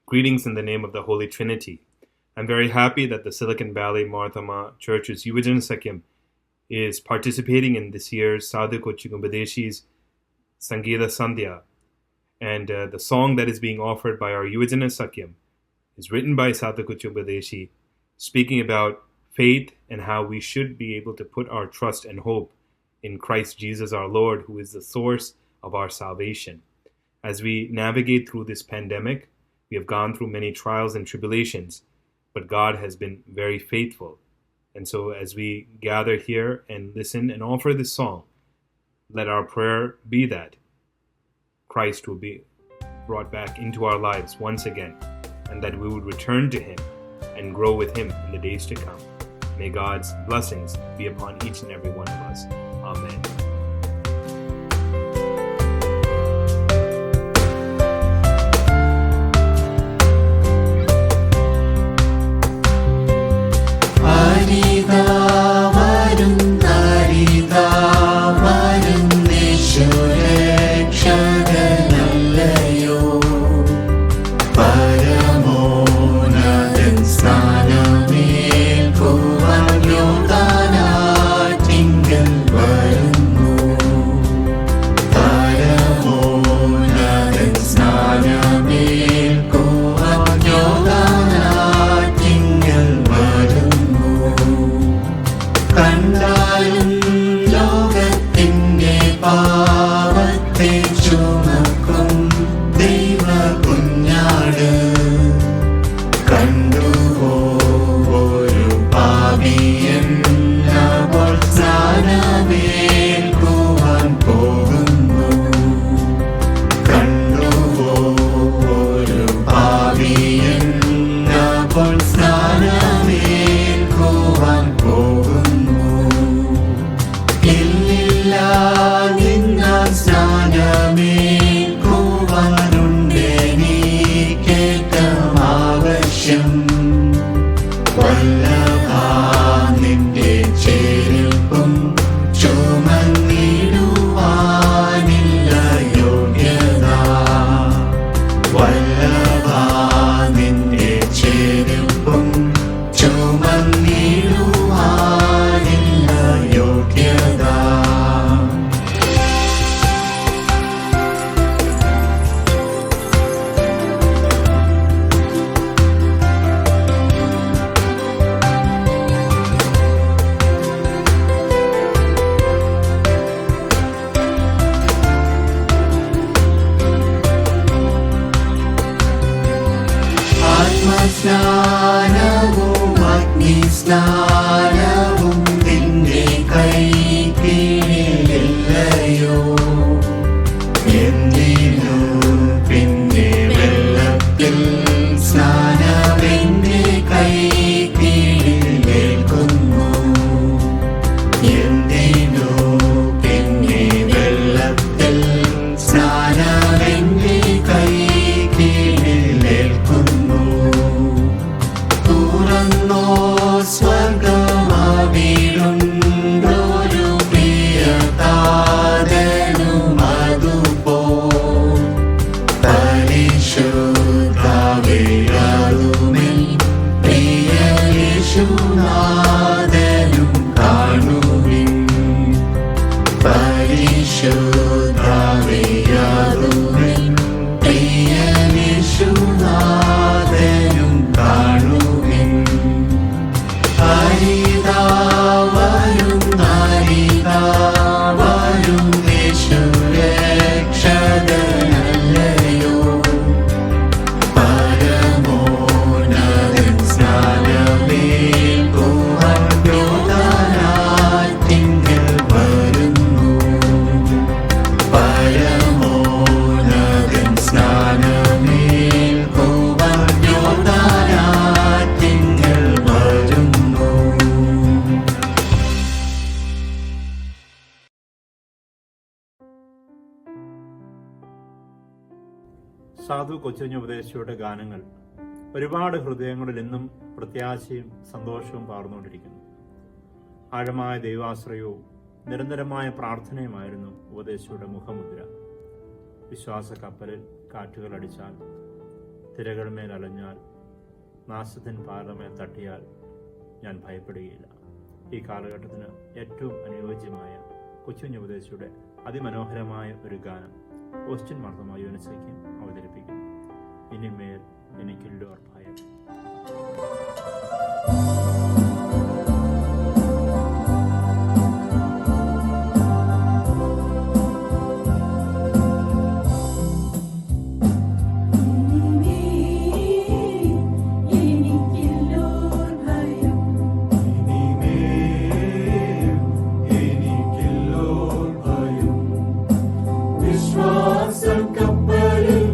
L: Greetings in the name of the Holy Trinity. I'm very happy that the Silicon Valley Marthama Church's Yuvajana Sakyam is participating in this year's Sadhu Kochikumbadeshi's Sangeeta Sandhya. And the song that is being offered by our Yuvajana Sakyam is written by Sadhu Kochikubadeshi, speaking about faith and how we should be able to put our trust and hope in Christ Jesus our Lord, who is the source of our salvation. As we navigate through this pandemic, we have gone through many trials and tribulations, but God has been very faithful. And so as we gather here and listen and offer this song, let our prayer be that Christ will be brought back into our lives once again, and that we would return to Him and grow with Him in the days to come. May God's blessings be upon each and every one of us. Amen.
K: സാധു കൊച്ചുഞ്ഞുപദേശിയുടെ ഗാനങ്ങൾ ഒരുപാട് ഹൃദയങ്ങളിൽ എന്നും പ്രത്യാശയും സന്തോഷവും പാർന്നുകൊണ്ടിരിക്കുന്നു. ആഴമായ ദൈവാശ്രയവും നിരന്തരമായ പ്രാർത്ഥനയുമായിരുന്നു ഉപദേശിയുടെ മുഖമുദ്ര. വിശ്വാസ കപ്പലിൽ കാറ്റുകൾ അടിച്ചാൽ തിരകൾമേൽ അലഞ്ഞാൽ, നാശത്തിൻ പാറമേൽ തട്ടിയാൽ ഞാൻ ഭയപ്പെടുകയില്ല. ഈ കാലഘട്ടത്തിന് ഏറ്റവും അനുയോജ്യമായ കൊച്ചുകുഞ്ഞ് ഉപദേശിയുടെ അതിമനോഹരമായ ഒരു ഗാനം ഓസ്റ്റിൻ മാർത്തോമാ യുവനസയ്ക്ക് അവതരിപ്പിക്കും. ഇനിമേൽ എനിക്കില്ലോർ ഭയം.
E: കപ്പലിൽ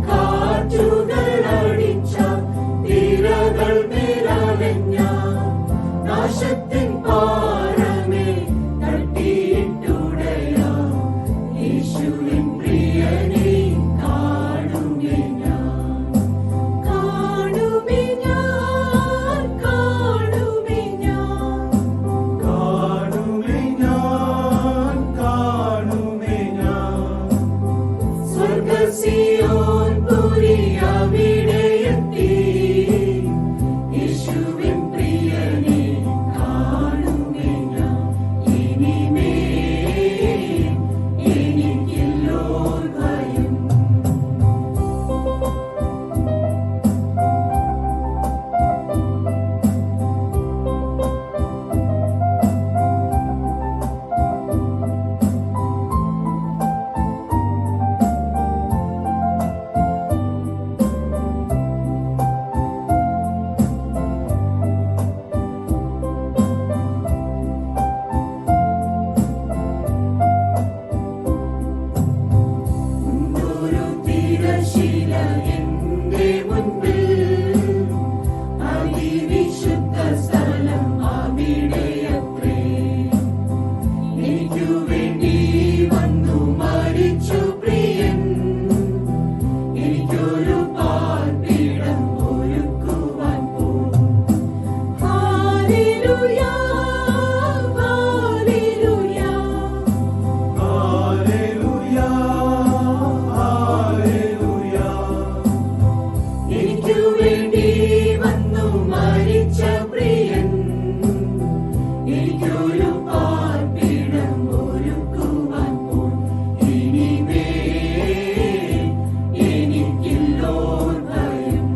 E: കാറ്റുകൾ അടിച്ച തിരകൾ മേലഞ്ഞ നാശത്തിൻ പാറമേ തട്ടിയിട്ടുടയ യേശുവിൻ പ്രിയനെ കാണുമേ ഞാൻ, കാണുമേ ഞാൻ, കാണുമേ ഞാൻ, കാണുമേ ഞാൻ, കാണുമേ ഞാൻ. സ്വർഗ്ഗസിയോൻ പുരി അവിടെയെത്തി യേശുവിൻ പ്രിയനെ കാണുമേ ഞാൻ. ഇനിമേൽ എനിക്കില്ലോർ ഭയം. ഒരു തിരശീല എന്റെ മുൻപിൽ, അതിവിശുദ്ധ സ്ഥലം അവിടെയത്രേ. എനിക്കു വേണ്ടി വന്നു മരിച്ചു പ്രിയൻ, എനിക്കൊരു പാർപ്പിടം ഒരുക്കുവാൻ പോകും. Hallelujah, hallelujah, hallelujah, hallelujah. എനിക്കു വേണ്ടി വന്നു മരിച്ച പ്രിയൻ, എനിക്കൊരു പാർപ്പിടം ഒരുക്കുവാൻ പോകും. ഇനിമേൽ എനിക്കില്ലോർ ഭയം.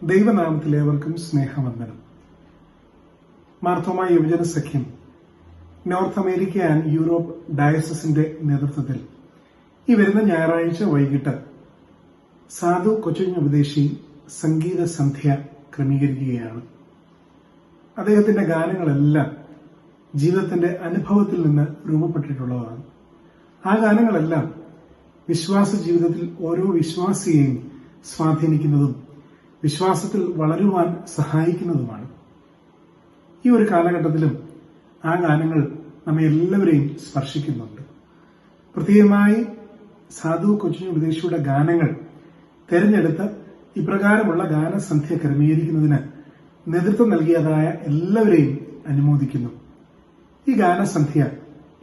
I: ദൈവനാമത്തിലേവർക്കും സ്നേഹവന്ദനം. മാർത്തോമാ യുവജന സഖ്യം നോർത്ത് അമേരിക്ക ആൻഡ് യൂറോപ്പ് ഡയസസിന്റെ നേതൃത്വത്തിൽ ഈ വരുന്ന ഞായറാഴ്ച വൈകിട്ട് സാധു കൊച്ചുഞ്ഞ് ഉപദേശി സംഗീത സന്ധ്യ ക്രമീകരിക്കുകയാണ്. അദ്ദേഹത്തിന്റെ ഗാനങ്ങളെല്ലാം ജീവിതത്തിന്റെ അനുഭവത്തിൽ നിന്ന് രൂപപ്പെട്ടിട്ടുള്ളതാണ്. ആ ഗാനങ്ങളെല്ലാം വിശ്വാസ ജീവിതത്തിൽ ഓരോ വിശ്വാസിയെയും സ്വാധീനിക്കുന്നതും വിശ്വാസത്തിൽ വളരുവാൻ സഹായിക്കുന്നതുമാണ്. ഈ ഒരു കാലഘട്ടത്തിലും ആ ഗാനങ്ങൾ നമ്മെ എല്ലാവരെയും സ്പർശിക്കുന്നുണ്ട്. പ്രത്യേകമായി സാധു കൊച്ചുഞ്ഞ് ഉപദേശിയുടെ ഗാനങ്ങൾ തെരഞ്ഞെടുത്ത് ഇപ്രകാരമുള്ള ഗാനസന്ധ്യ ക്രമീകരിക്കുന്നതിന് നേതൃത്വം നൽകിയതായ എല്ലാവരെയും അനുമോദിക്കുന്നു. ഈ ഗാനസന്ധ്യ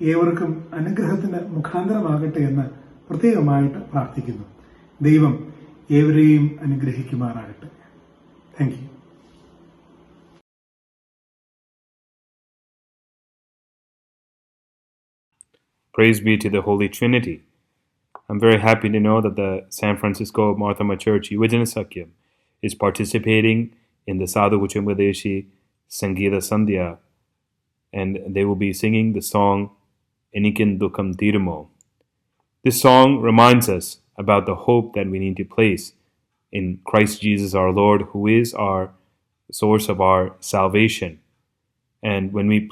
I: ഏവർക്കും അനുഗ്രഹത്തിന് മുഖാന്തരമാകട്ടെ എന്ന് പ്രത്യേകമായിട്ട് പ്രാർത്ഥിക്കുന്നു. ദൈവം ഏവരെയും അനുഗ്രഹിക്കുമാറാകട്ടെ. Thank you.
L: Praise be to the Holy Trinity. I'm very happy to know that the San Francisco Marthoma Church Yuvajana Sakyam is participating in the Sadhu Kuchumbadeshi Sangeeta Sandhya, and they will be singing the song Enikin Dukam Tirmo. This song reminds us about the hope that we need to place in Christ Jesus our Lord, who is our source of our salvation. And when we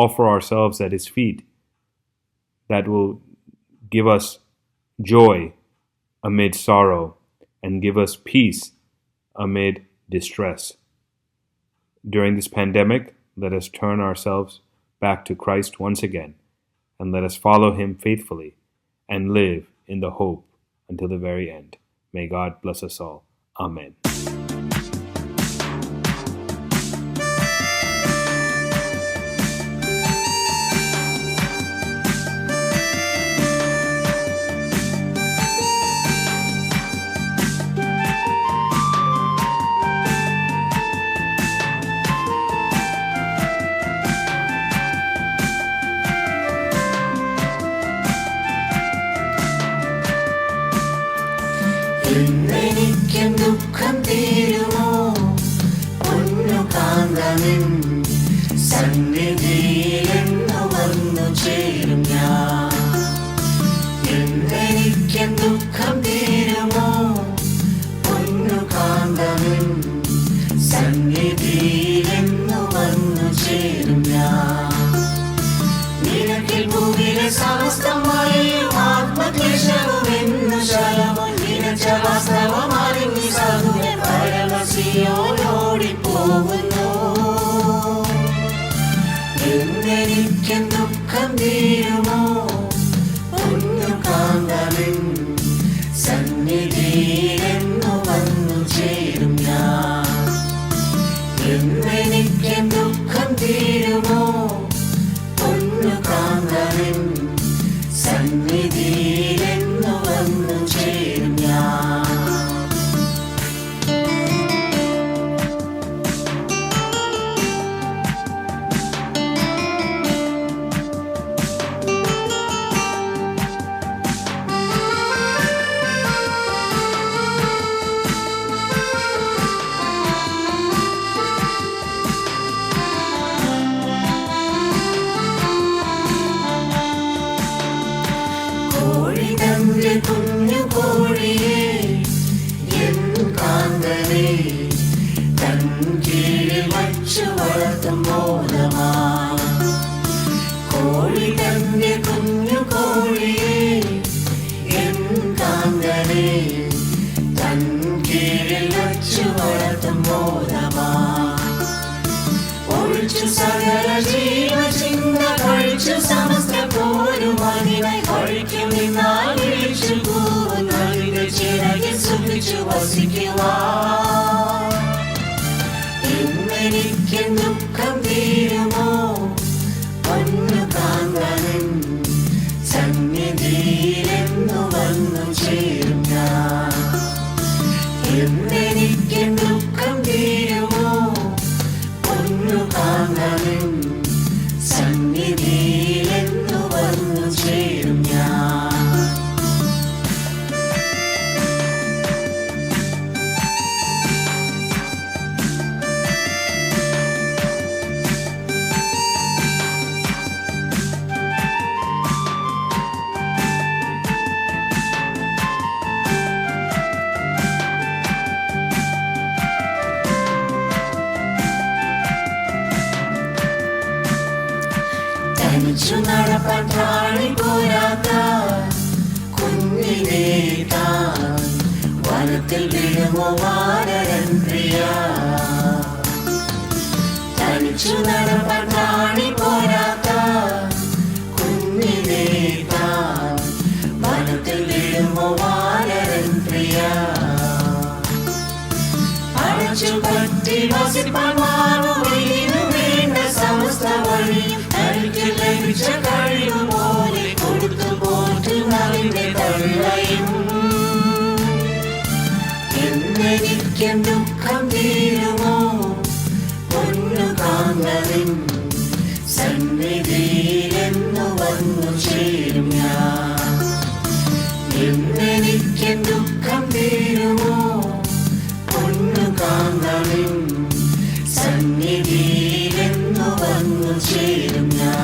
L: offer ourselves at His feet, that will give us joy amid sorrow and give us peace amid distress. During this pandemic, let us turn ourselves back to Christ once again, and let us follow Him faithfully and live in the hope until the very end. May God bless us all. Amen.
E: ഇന്നെനിക്ക് ദുഃഖം തീരുമോ പൊന്നു കാന്തനിൻ സന്നിധിയിലെന്നു വന്നു ചേരും ഞാൻ. ഇന്നെനിക്ക് ദുഃഖം തീരുമോ പൊന്നു കാന്തനിൻ സന്നിധിയിലെന്നു വന്നു ചേരും ഞാൻ. നിനക്കിൽ ഭൂമിയിലെ സമസ്തമായും ആത്മക്ലേശവും എന്നു ശലമോ വാസ്തവമാറിഞ്ഞി സാധുവൻ പരമസിയോടിപ്പോകുന്നു. എന്നെനിക്ക് ദുഃഖം തീരുമോ പൊന്നു കാന്തനിൻ സന്നിധിയിലെന്നു വന്നു ചേരും ഞാൻ. എന്നെനിക്ക് ദുഃഖം തീരുമോ പൊന്നു കാന്തനിൻ സന്നിധിയിലെന്നു വന്നു ചേരും ഞാൻ. കുഞ്ഞു കോഴിയെ എൻ കാന്തനെ തൻ കീഴിൽ വച്ചു വളർത്തും ബോധമാ. കോഴി തന്റെ കുഞ്ഞു കോഴിയെ എൻ കാന്തനെ തൻ കീഴിൽ വച്ചു വളർത്തും ബോധമാ. ഒഴിച്ചു സകല ജീവചിന്ത കഴിച്ചു സമസ്ത പോരും അതിനായി കഴിക്കും നിന്നാൽ വിളിച്ചു പോകും നദികൾ ചിറകിൽ സുഖിച്ചു വസിക്കുവാൻ. എന്നെനിക്ക് ദുഃഖം തീരുമോ പൊന്നു കാന്തനിൻ സന്നിധിയിലെന്നു വന്നു ചേരും ഞാൻ. എന്നെനിക്ക് ദുഃഖം തീരുമോ പൊന്നു കാന്തനിൻ സന്നിധിയിലെന്നു വന്നു ചേരും ഞാൻ. തനിച്ചു നടപ്പാൻ ത്രാണി പോരാത്ത കുഞ്ഞിനെ താൻ വനത്തിൽ വിടുമോ വാനരൻ പ്രിയ. തനിച്ചു നടപ്പാൻ ത്രാണി പോരാത്ത കുഞ്ഞിനെ താൻ വനത്തിൽ വിടുമോ വാനരൻ പ്രിയ. അടച്ചു പറ്റി വസിപ്പാൻ മാറുകയിനു വേണ്ട സമസ്ത വഴി തനിക്ക് ലഭിച്ച കഴിവ് പോലെ കൊടുത്തു പോറ്റുന്നതിന്റെ തള്ളയും. എന്നെനിക്കും ദുഃഖം തീരുമോ പൊന്നു കാന്തലിൻ സന്നിധിയിലെന്നു വന്നു ചേരും ഞാൻ. എന്നെനിക്കും ദുഃഖം തീരുമോ പൊന്നു കാന്തലിൻ സന്നിധിയിലെന്നു വന്നു ചേരും ഞാൻ.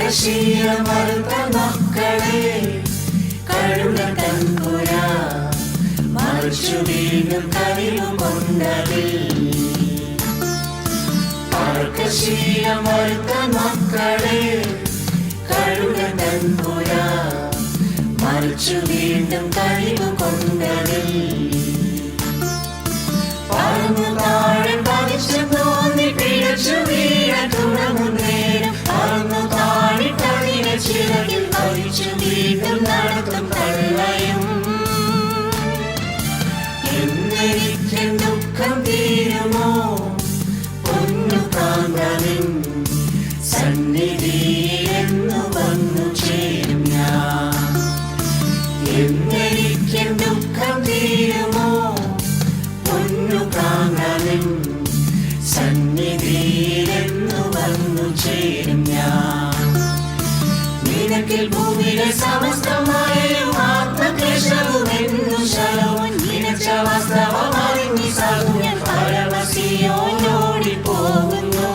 E: തർക്കശീലമറുത്ത മക്കളെ കഴുക തൻപുര മറിച്ചു വീണ്ടും കഴിവു കൊണ്ടതിൽ. തർക്കശീലമറുത്ത മക്കളെ കഴുക തൻപുര മറിച്ചു വീണ്ടും കഴിവു കൊണ്ടതിൽ. പറന്നു താഴെ പതിച്ചു തോന്നി പിഴച്ചു വീഴാൻ തുടങ്ങും നേരം പറന്നു താഴിട്ടതിനെ ചിറകിൽ പതിച്ചു വീണ്ടും നടത്തും തള്ളയും. എന്നെനിക്കും ദുഃഖം തീരുമോ പൊന്നു കാന്തലിൻ സന്നിധിയിലെന്നു വന്നു ചേരും ഞാൻ. എന്നെനിക്കും ദുഃഖം തീരുമോ പൊന്നു കാന്തലിൻ സന്നിധിയിലെന്നു വന്നു ചേരും ഞാൻ. നിനക്കിൽ ഭൂമിയിലെ സമസ്തമായും ആത്മക്ലേശവും എന്നു ശലവും നിനച്ച വാസ്തവമറിഞ്ഞി സാധു ഞാൻ പരമസിയോടി പോകുന്നു.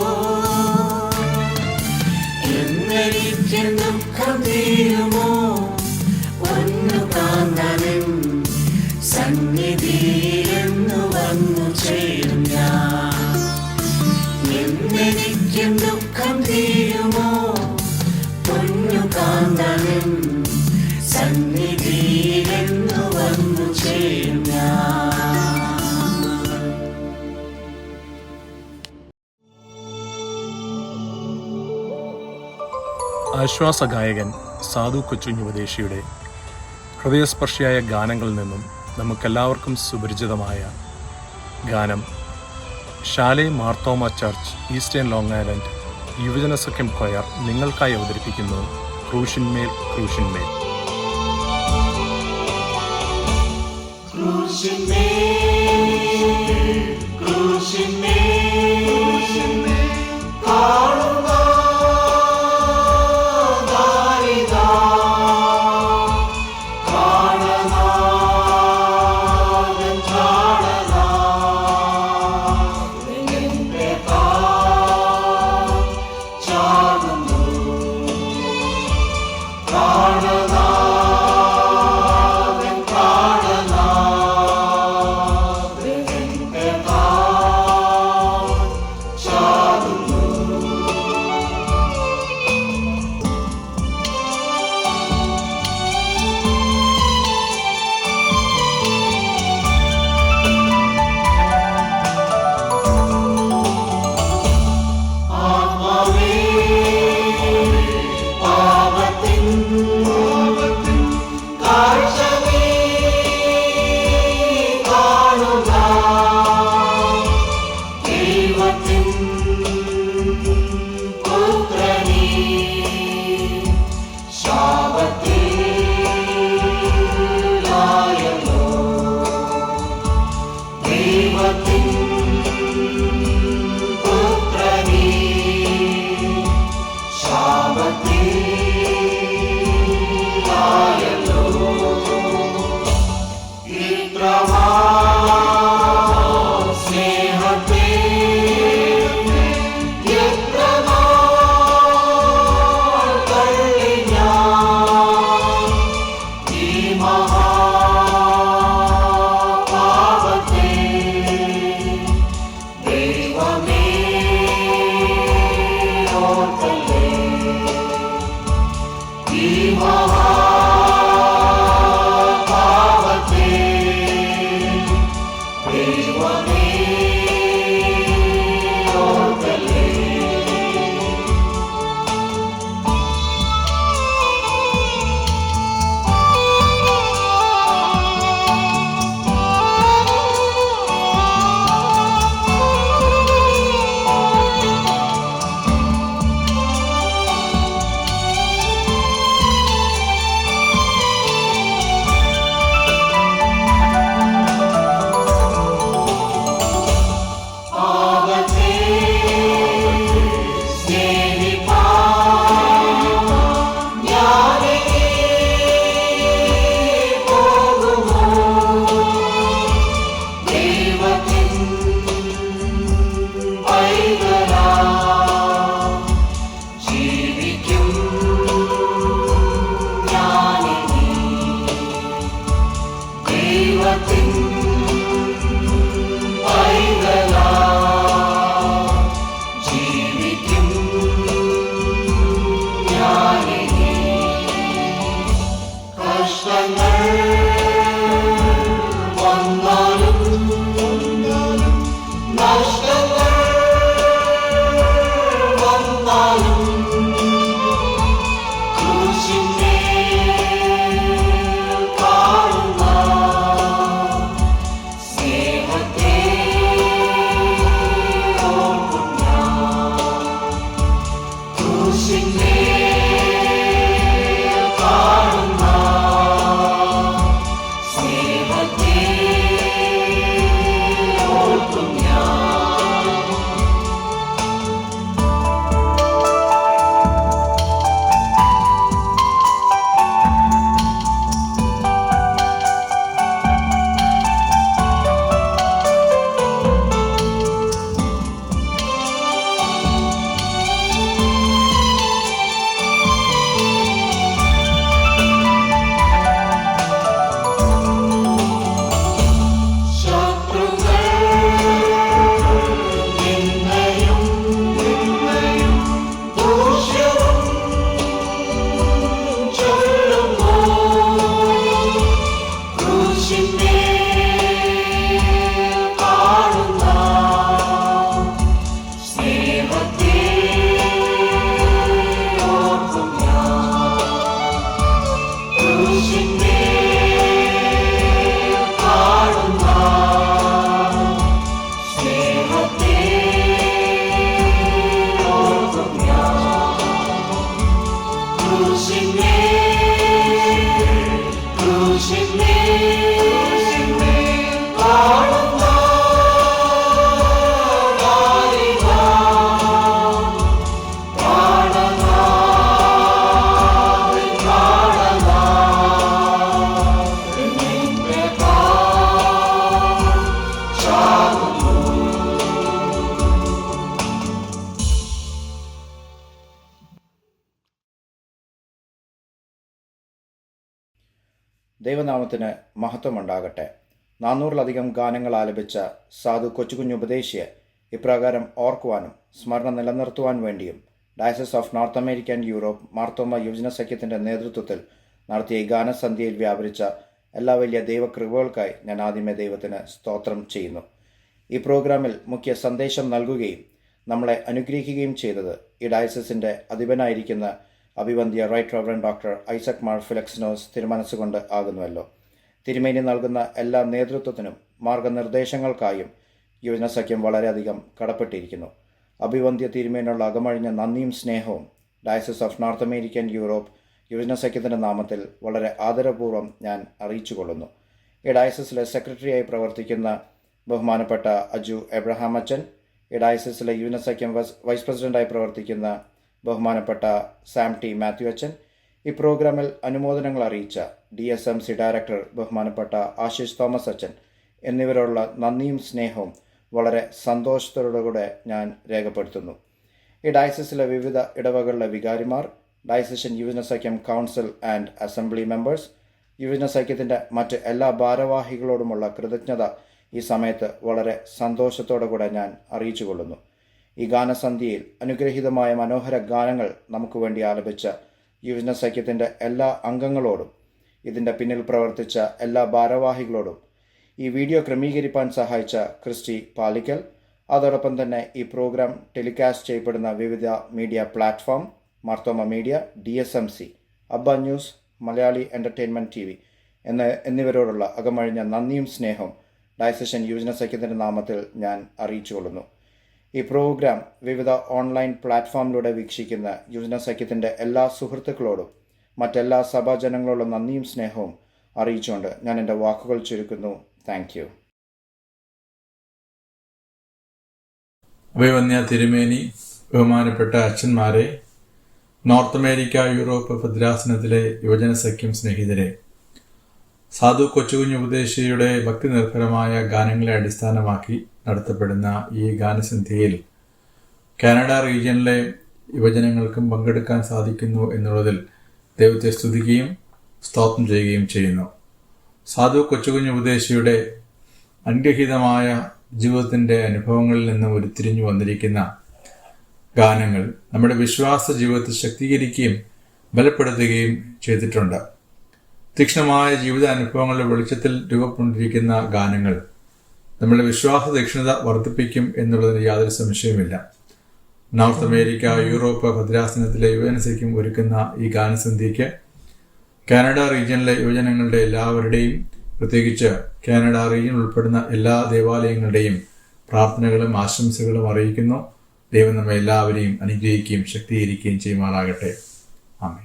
E: എന്നെനിക്കും ദുഃഖം തീരുമോ പൊന്നു കാന്തലിൻ സന്നിധിയിലെന്നു വന്നു ചേരും ഞാൻ. എന്നെനിക്കും ദുഃഖം തീരുമോ പൊന്നു കാന്തലിൻ സന്നിധിയിലെന്നു വന്നു ചേരും ഞാൻ.
M: ആശ്വാസഗായകൻ സാധു കൊച്ചുഞ്ഞുപദേശിയുടെ ഹൃദയസ്പർശിയായ ഗാനങ്ങളിൽ നിന്നും നമുക്കെല്ലാവർക്കും സുപരിചിതമായ ഗാനം ഷാലെ Marthoma church eastern long island യുവജന സഖ്യം കൊയർ നിങ്ങൾക്കായി അവതരിപ്പിക്കുന്നു ക്രൂശിന്മേൽ ക്രൂശിന്മേൽ.
E: ശാപത്തിൽ
N: ദൈവനാമത്തിന് മഹത്വമുണ്ടാകട്ടെ. 400-ലധികം ഗാനങ്ങൾ ആലപിച്ച സാധു കൊച്ചുകുഞ്ഞ് ഉപദേശിയെ ഇപ്രകാരം ഓർക്കുവാനും സ്മരണ നിലനിർത്തുവാൻ വേണ്ടിയും dioceses of North America and Europe Marthoma യുവജന സഖ്യത്തിൻ്റെ നേതൃത്വത്തിൽ നടത്തിയ ഈ ഗാനസന്ധ്യയിൽ വ്യാപരിച്ച എല്ലാ വലിയ ദൈവകൃപകൾക്കായി ഞാൻ ആദ്യമേ ദൈവത്തിന് സ്തോത്രം ചെയ്യുന്നു. ഈ പ്രോഗ്രാമിൽ മുഖ്യ സന്ദേശം നൽകുകയും നമ്മളെ അനുഗ്രഹിക്കുകയും ചെയ്തത് ഈ ഡയസസിൻ്റെ അധിപനായിരിക്കുന്ന അഭിവന്ദ്യ right reverend doctor Isaac Mar Philoxenos തിരുമനസ്സുകൊണ്ട് ആകുന്നുവല്ലോ. തിരുമേനി നൽകുന്ന എല്ലാ നേതൃത്വത്തിനും മാർഗനിർദ്ദേശങ്ങൾക്കായും യുവജനസഖ്യം വളരെയധികം കടപ്പെട്ടിരിക്കുന്നു. അഭിവന്ദ്യ തിരുമേനുള്ള അകമഴിഞ്ഞ നന്ദിയും സ്നേഹവും diocese of North America and Europe യുവജനസഖ്യത്തിൻ്റെ നാമത്തിൽ വളരെ ആദരപൂർവ്വം ഞാൻ അറിയിച്ചുകൊള്ളുന്നു. ഈ ഡയസസിലെ സെക്രട്ടറിയായി പ്രവർത്തിക്കുന്ന ബഹുമാനപ്പെട്ട അജു എബ്രഹാം അച്ചൻ, ഈ ഡയസസിലെ യുവജനസഖ്യം വൈസ് പ്രസിഡന്റായി പ്രവർത്തിക്കുന്ന ബഹുമാനപ്പെട്ട സാം ടി മാത്യു അച്ചൻ, ഈ പ്രോഗ്രാമിൽ അനുമോദനങ്ങൾ അറിയിച്ച DSMC ഡയറക്ടർ ബഹുമാനപ്പെട്ട ആശിഷ് തോമസ് അച്ചൻ എന്നിവരോടുള്ള നന്ദിയും സ്നേഹവും വളരെ സന്തോഷത്തോടുകൂടെ ഞാൻ രേഖപ്പെടുത്തുന്നു. ഈ ഡയസസിലെ വിവിധ ഇടവകളിലെ വികാരിമാർ, ഡയസഷ്യൻ യുവജനസഖ്യം കൗൺസിൽ ആൻഡ് അസംബ്ലി മെമ്പേഴ്സ്, യുവജനസഖ്യത്തിൻ്റെ മറ്റ് എല്ലാ ഭാരവാഹികളോടുമുള്ള കൃതജ്ഞത ഈ സമയത്ത് വളരെ സന്തോഷത്തോടു കൂടെ ഞാൻ അറിയിച്ചുകൊള്ളുന്നു. ഈ ഗാനസന്ധ്യയിൽ അനുഗ്രഹീതമായ മനോഹര ഗാനങ്ങൾ നമുക്ക് വേണ്ടി ആലപിച്ച യുവജനസഖ്യത്തിൻ്റെ എല്ലാ അംഗങ്ങളോടും ഇതിൻ്റെ പിന്നിൽ പ്രവർത്തിച്ച എല്ലാ ഭാരവാഹികളോടും ഈ വീഡിയോ ക്രമീകരിക്കാൻ സഹായിച്ച ക്രിസ്റ്റി പാലിക്കൽ, അതോടൊപ്പം തന്നെ ഈ പ്രോഗ്രാം ടെലികാസ്റ്റ് ചെയ്യപ്പെടുന്ന വിവിധ media platform Marthoma media, DSMC, Abba news, Malayali entertainment TV എന്നിവരോടുള്ള അകമഴിഞ്ഞ നന്ദിയും സ്നേഹവും ഡയസഷ്യൻ യുവജനസഖ്യത്തിൻ്റെ നാമത്തിൽ ഞാൻ അറിയിച്ചുകൊള്ളുന്നു. ഈ പ്രോഗ്രാം വിവിധ ഓൺലൈൻ പ്ലാറ്റ്ഫോമിലൂടെ വീക്ഷിക്കുന്ന യുവജനസഖ്യത്തിൻ്റെ എല്ലാ സുഹൃത്തുക്കളോടും മറ്റെല്ലാ സഭാജനങ്ങളോടുള്ള നന്ദിയും സ്നേഹവും അറിയിച്ചുകൊണ്ട് ഞാൻ എൻ്റെ വാക്കുകൾ ചുരുക്കുന്നു. Thank you.
A: അഭിവന്യ തിരുമേനി, ബഹുമാനപ്പെട്ട അച്ഛന്മാരെ, നോർത്ത് അമേരിക്ക യൂറോപ്പ് ഭദ്രാസനത്തിലെ യുവജനസഖ്യം സ്നേഹിതരെ, സാധു കൊച്ചുകുഞ്ഞ് ഉപദേശിയുടെ ഭക്തി നിർഭരമായ ഗാനങ്ങളെ അടിസ്ഥാനമാക്കി നടത്തപ്പെടുന്ന ഈ ഗാനസന്ധ്യയിൽ കാനഡ റീജിയനിലെ യുവജനങ്ങൾക്കും പങ്കെടുക്കാൻ സാധിക്കുന്നു എന്നുള്ളതിൽ ദൈവത്തെ സ്തുതിക്കുകയും സ്തോത്രം ചെയ്യുകയും ചെയ്യുന്നു. സാധു കൊച്ചുകുഞ്ഞ് ഉപദേശിയുടെ അനുഗ്രഹീതമായ ജീവിതത്തിൻ്റെ അനുഭവങ്ങളിൽ നിന്ന് ഉരുത്തിരിഞ്ഞു വന്നിരിക്കുന്ന ഗാനങ്ങൾ നമ്മുടെ വിശ്വാസ ജീവിതത്തെ ശക്തീകരിക്കുകയും ബലപ്പെടുത്തുകയും ചെയ്തിട്ടുണ്ട്. തീക്ഷ്ണമായ ജീവിത അനുഭവങ്ങളുടെ വെളിച്ചത്തിൽ രൂപപ്പെട്ടിരിക്കുന്ന ഗാനങ്ങൾ നമ്മുടെ വിശ്വാസ തീക്ഷ്ണത വർദ്ധിപ്പിക്കും എന്നുള്ളതിന് യാതൊരു സംശയവുമില്ല. നോർത്ത് അമേരിക്ക യൂറോപ്പ് ഭദ്രാസനത്തിലെ യുവജനസഖ്യം ഒരുക്കുന്ന ഈ ഗാനസന്ധ്യയ്ക്ക് കാനഡ റീജിയനിലെ യുവജനങ്ങളുടെ എല്ലാവരുടെയും, പ്രത്യേകിച്ച് കാനഡ റീജിയൻ ഉൾപ്പെടുന്ന എല്ലാ ദേവാലയങ്ങളുടെയും പ്രാർത്ഥനകളും ആശംസകളും അറിയിക്കുന്നു. ദൈവം നമ്മെ എല്ലാവരെയും അനുഗ്രഹിക്കുകയും ശക്തീകരിക്കുകയും ചെയ്യുമാറാകട്ടെ. ആമേൻ.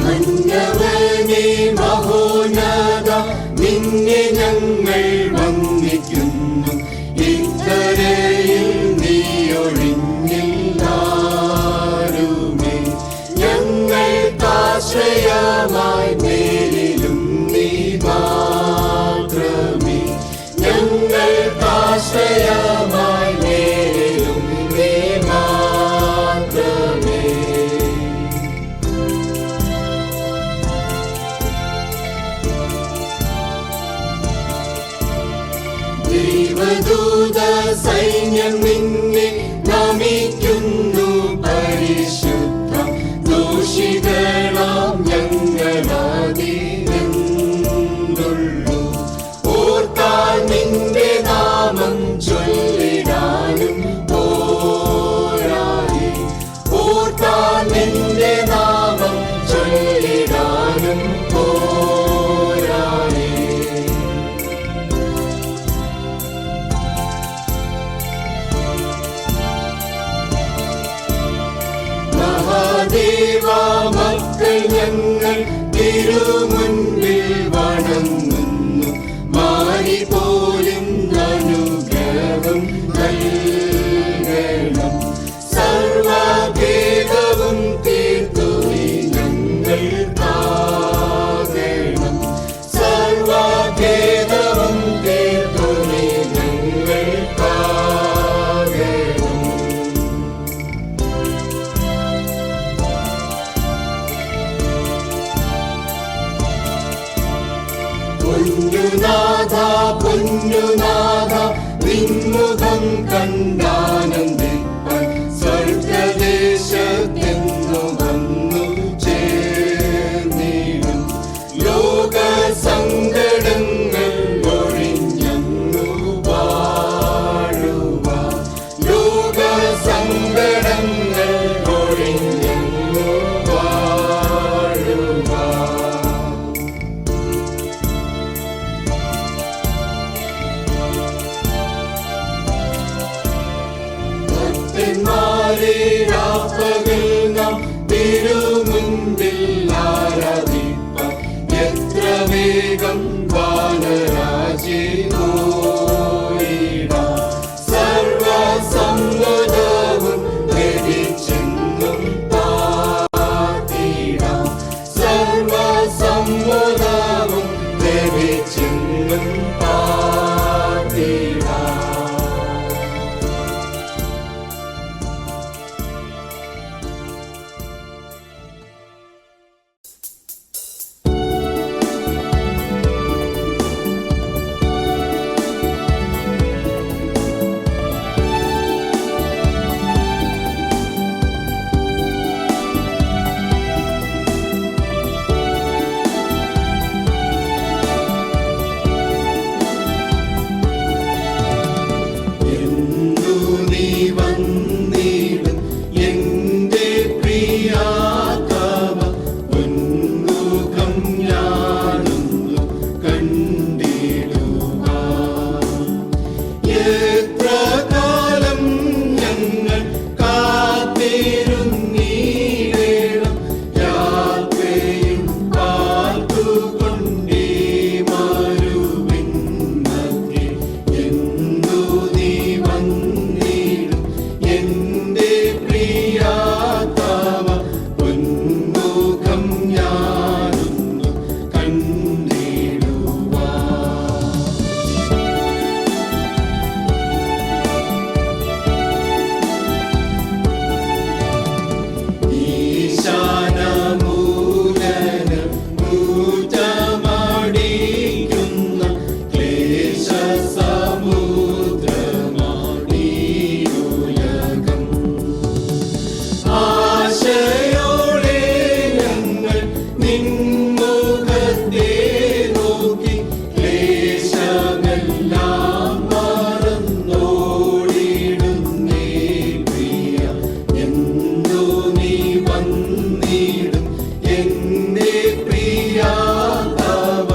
E: മന്നവനേ മഹോന്നത, നിന്നെ ഞങ്ങൾ വന്ദിക്കുന്നു. ഇത്തരയിൽ നീ ഒഴിഞ്ഞില്ലാരുമേ. ഞങ്ങൾക്കാശ്രയമായി മേലിലും നീ മാത്രമേ. ഞങ്ങൾക്കാശ്രയമായി മേലിലും നീ മാത്രമേ. ദൈവദൂത സൈന്യം നിന്നെ നമിക്കുന്നു. പരിശുദ്ധ ദോഷികളാം ഞങ്ങളാതിരുന്നുള്ളൂ. ഓർത്താൽ നിന്റെ നാമം ചൊല്ലിടാനും പോരായി. ഓർത്താൽ നിന്റെ നാമം ചൊല്ലിടാനും പോരായി. ഞങ്ങൾ തിരുമുൻപിൽ വണങ്ങുന്നു. മാരി പോലും അനുഗ്രഹം നൽകണം. സർവഭേദവും തീർത്തു നീ ഞങ്ങൾക്കാകണം. സർവഭേദവും തീർത്തു നീ ഞങ്ങൾക്കാകണം. പൊന്നുനാഥ പൊന്നുനാഥ നിൻമുഖം കണ്ടാനന്ദിപ്പാൻ സ്വർഗദേശത്തെന്നു വന്നു ചേർന്നിടും. ലോക സങ്കടങ്ങൾ ഒഴിഞ്ഞു വാഴുവാൻ. ലോക സങ്കടങ്ങൾ ഒഴിഞ്ഞു വാഴുവാൻ. ഭക്തന്മാരെ രാപ്പകൽ നാം തിരുമുൻപിൽ ആരാധിപ്പാൻ എത്ര വേഗം വാനരാജി പോയിടാം. സർവസമ്മതവും ലഭിച്ചെന്നും പാർത്തിടാം. സർവസമ്മതവും ലഭിച്ചെന്നും പാർത്തിടാം. എന്തു നീ വന്നിടും എന്റെ പ്രിയാത്മ ഉന്മുഖം ഞാനൊന്നു കണ്ടിടുവാൻ. എത്ര കാലം ഞങ്ങൾ കാത്തിരുന്നീടേണം. യാത്രയും പാർത്തുകൊണ്ടേ മരുവിൻ മധ്യേ. എന്തു നീ വന്നിടും എന്റെ പ്രിയാത്മ ഉന്മുഖം ഞാനൊന്നു കണ്ടിടുവാൻ. ഈശാനമൂലന ഊറ്റമടിക്കുന്ന ക്ലേശസമുദ്രമാണീയുലകം. ആശയോടെ ഞങ്ങൾ നിൻമുഖത്തെ നോക്കി ക്ലേശമെല്ലാം മറന്നോടിടുന്നേ പ്രിയ. എന്തു നീ വന്നിടും എന്റെ പ്രിയാത്മ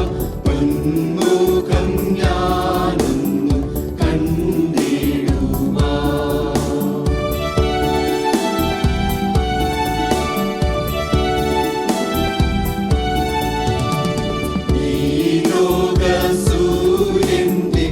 E: ഉന്മുഖം ഞാനൊന്നു കണ്ടിടുവാൻ. ഈ ലോകസൂര്യന്റെ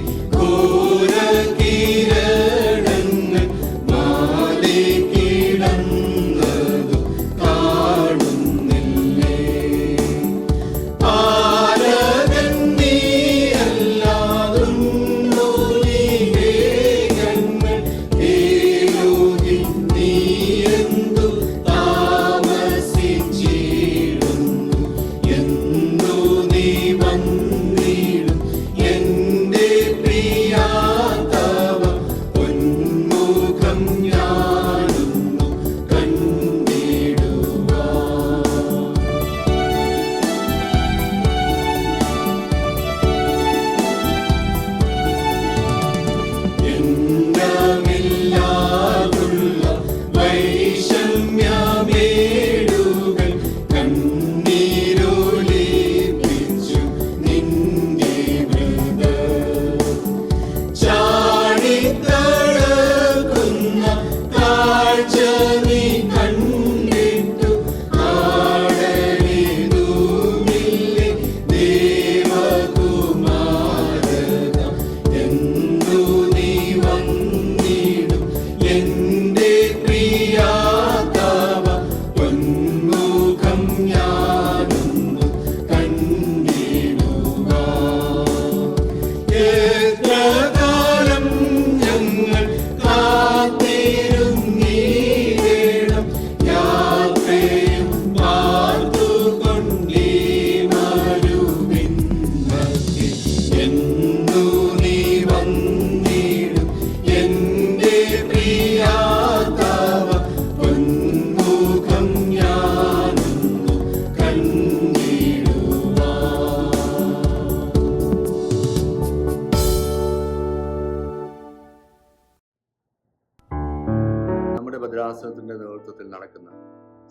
C: ഭദ്രാസനത്തിന്റെ നേതൃത്വത്തിൽ നടക്കുന്ന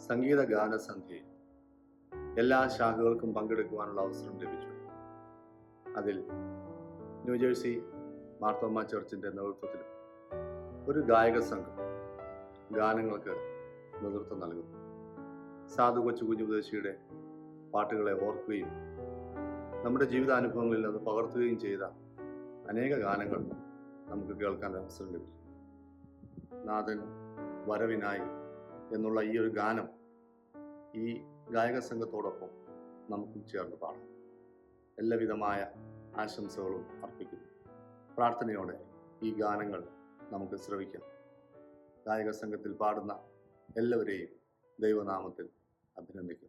C: സംഗീത ഗാനസന്ധ്യയിൽ എല്ലാ ശാഖകൾക്കും പങ്കെടുക്കുവാനുള്ള അവസരം ലഭിച്ചു. അതിൽ ന്യൂജേഴ്സി മാർത്തോമ ചർച്ചിന്റെ നേതൃത്വത്തിൽ ഒരു ഗായക സംഘം ഗാനങ്ങൾക്ക് നേതൃത്വം നൽകുന്നു. സാധു കൊച്ചുകുഞ്ഞുപദേശിയുടെ പാട്ടുകളെ ഓർക്കുകയും നമ്മുടെ ജീവിതാനുഭവങ്ങളിൽ അത് പകർത്തുകയും ചെയ്ത അനേക ഗാനങ്ങൾ നമുക്ക് കേൾക്കാൻ അവസരം ലഭിക്കും. നാഥൻ വരവിനായി എന്നുള്ള ഈ ഒരു ഗാനം ഈ ഗായക സംഘത്തോടൊപ്പം നമുക്കും ചേർന്ന് പാടാം. എല്ലാവിധമായ ആശംസകളും അർപ്പിക്കുന്നു. പ്രാർത്ഥനയോടെ ഈ ഗാനങ്ങൾ നമുക്ക് ശ്രവിക്കാം. ഗായക സംഘത്തിൽ പാടുന്ന എല്ലാവരെയും ദൈവനാമത്തിൽ അഭിനന്ദിക്കുന്നു.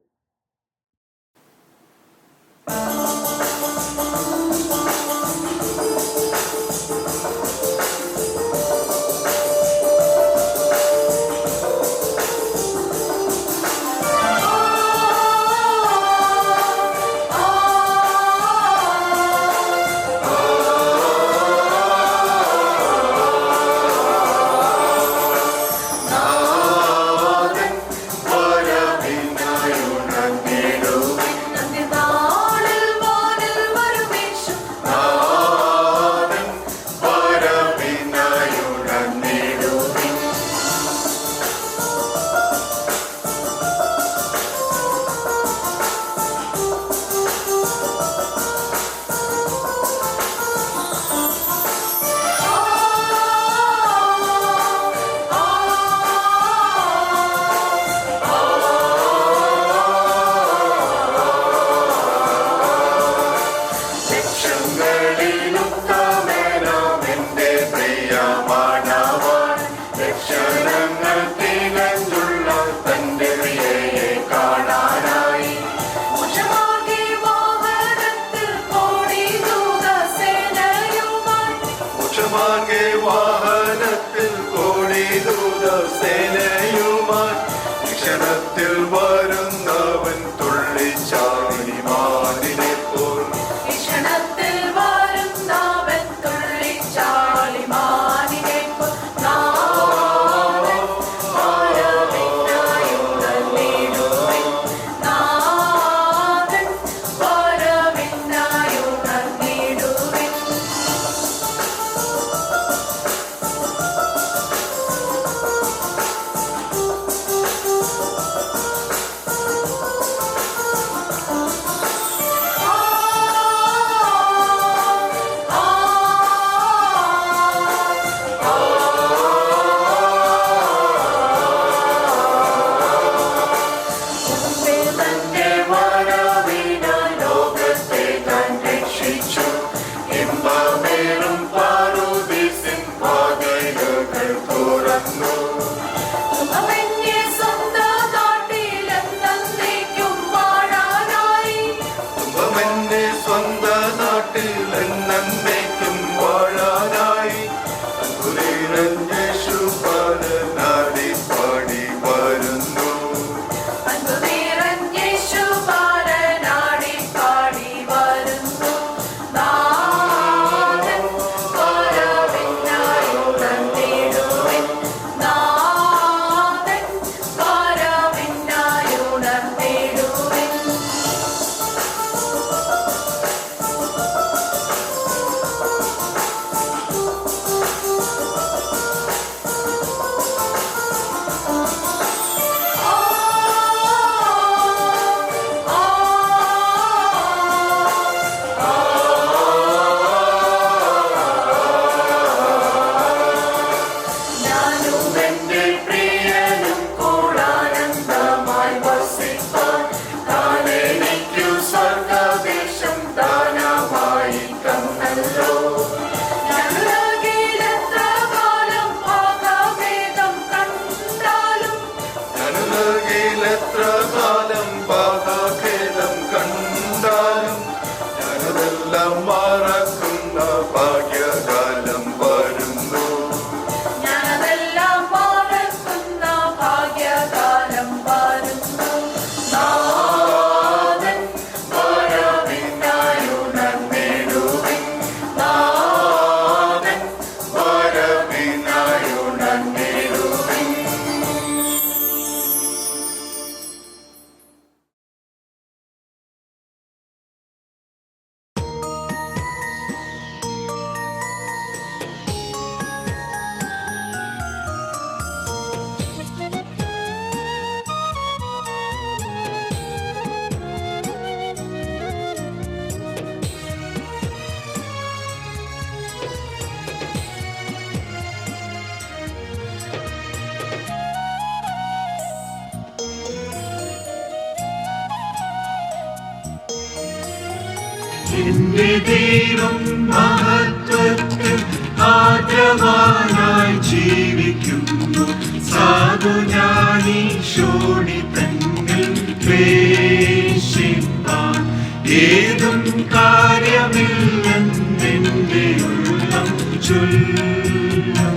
E: വാഹനത്തിൽ കോടി ദൂതസേനയുമായി ക്ഷണത്തിൽ വരുന്നവൻ തുള്ളിച്ചാടി മാതിനെ പോൽ എന്റെ ദൈവം മഹത്വത്തിൽ ആദ്യവാനായി ജീവിക്കുന്നു. സാധു ഞാനീ ശോണിതന്നിൽ പ്രേഷിപ്പാൻ ഏതും കാര്യമില്ലെന്നെന്റെ ഉള്ളം ചൊല്ലുന്നു.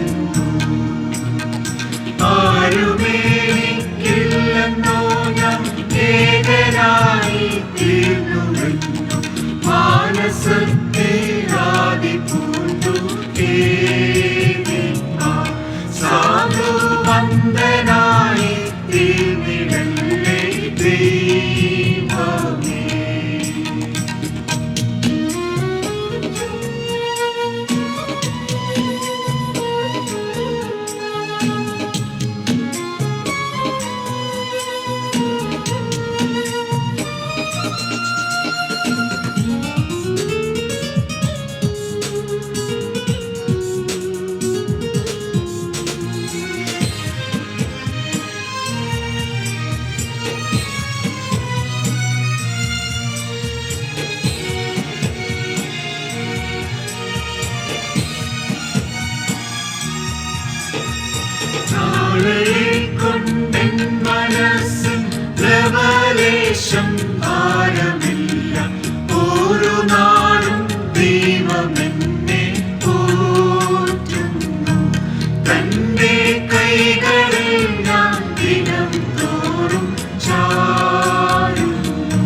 E: ആരുമേനിക്കില്ലെന്നോ ഞാൻ ഏകനായി തീർന്നുവെന്നു മാനസത്തിലാതി പൂണ്ടു കേൾപ്പാൻ സാധുവന്ദനായി തീർന്നിടല്ലേ ദൈവമേ. കൊണ്ടെൻ മനസ്സിൽ ലവലേശം ഭാരമില്ല. ഓരോ നാളും ദൈവമെന്നെ പോറ്റുന്നു. തന്റെ കൈകളിൽ ഞാൻ ദിനം തോറും ചാരുന്നു.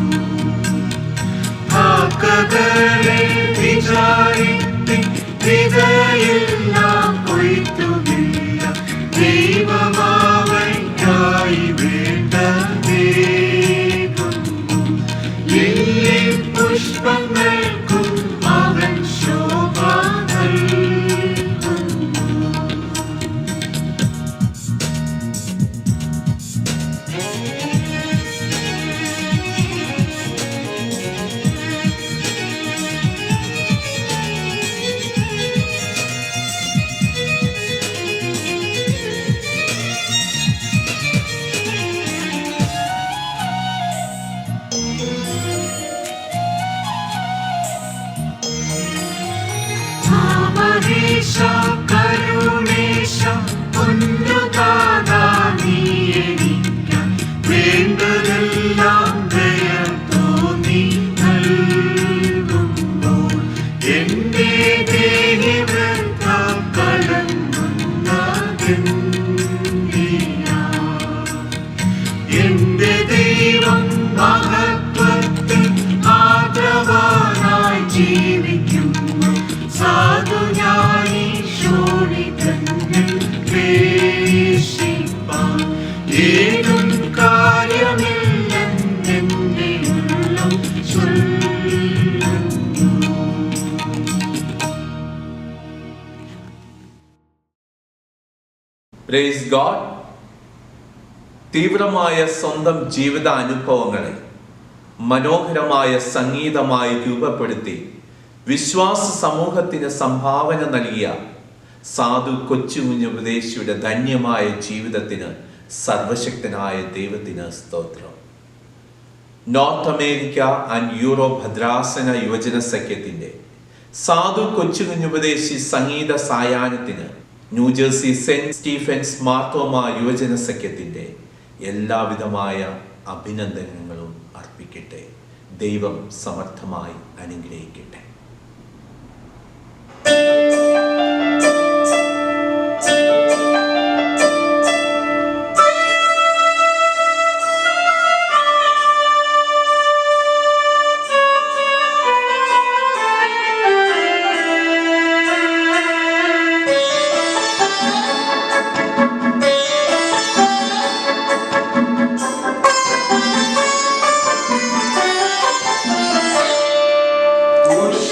E: കാക്കകളെ വിചാരിപ്പിൻ വിതയെല്ലാം കൊയ്ത്തുമില്ല. ദൈവമാവയ്ക്കായി വേണ്ടതേകുന്നു. ലില്ലി പുഷ്പങ്ങൾക്കും അവൻ ശോഭ നൽകുന്നു. മഹേശ കരുണേശ പൊന്നുതാതാ നീ എനിക്ക് വേണ്ടതെല്ലാം ദയ തോന്നി നൽകുമ്പോൾ എന്റെ ദേഹി വൃഥ കലങ്ങുന്നതെന്തിനാ. എന്റെ ദൈവം മഹത്വത്തിൽ ആദരവാനായി ജീവിക്കുന്നു. സാധു ഞാനീ ശോണിതന്നിൽ പ്രേഷിപ്പാൻ ഏതും കാര്യമില്ലെന്നെന്റെ ഉള്ളം ചൊല്ലുന്നു.
O: Praise God. തീവ്രമായ സ്വന്തം ജീവിതാനുഭവങ്ങളെ മനോഹരമായ സംഗീതമായി രൂപപ്പെടുത്തി വിശ്വാസ സമൂഹത്തിന് സംഭാവന നൽകിയ സാധു കൊച്ചുകുഞ്ഞ് ഉപദേശിയുടെ ധന്യമായ ജീവിതത്തിന് സർവശക്തനായ ദൈവത്തിന് സ്തോത്രം. നോർത്ത് അമേരിക്ക ആൻഡ് യൂറോപ്പ് ഭദ്രാസന യുവജന സഖ്യത്തിന്റെ സാധു കൊച്ചുകുഞ്ഞ് ഉപദേശി സംഗീത സായാഹ്നത്തിന് ന്യൂജേഴ്സി സെന്റ് സ്റ്റീഫൻസ് മാർത്തോമ യുവജന സഖ്യത്തിന്റെ എല്ലാവിധമായ അഭിനന്ദനങ്ങളും അർപ്പിക്കട്ടെ. ദൈവം സമർത്ഥമായി അനുഗ്രഹിക്കട്ടെ.
E: Oh,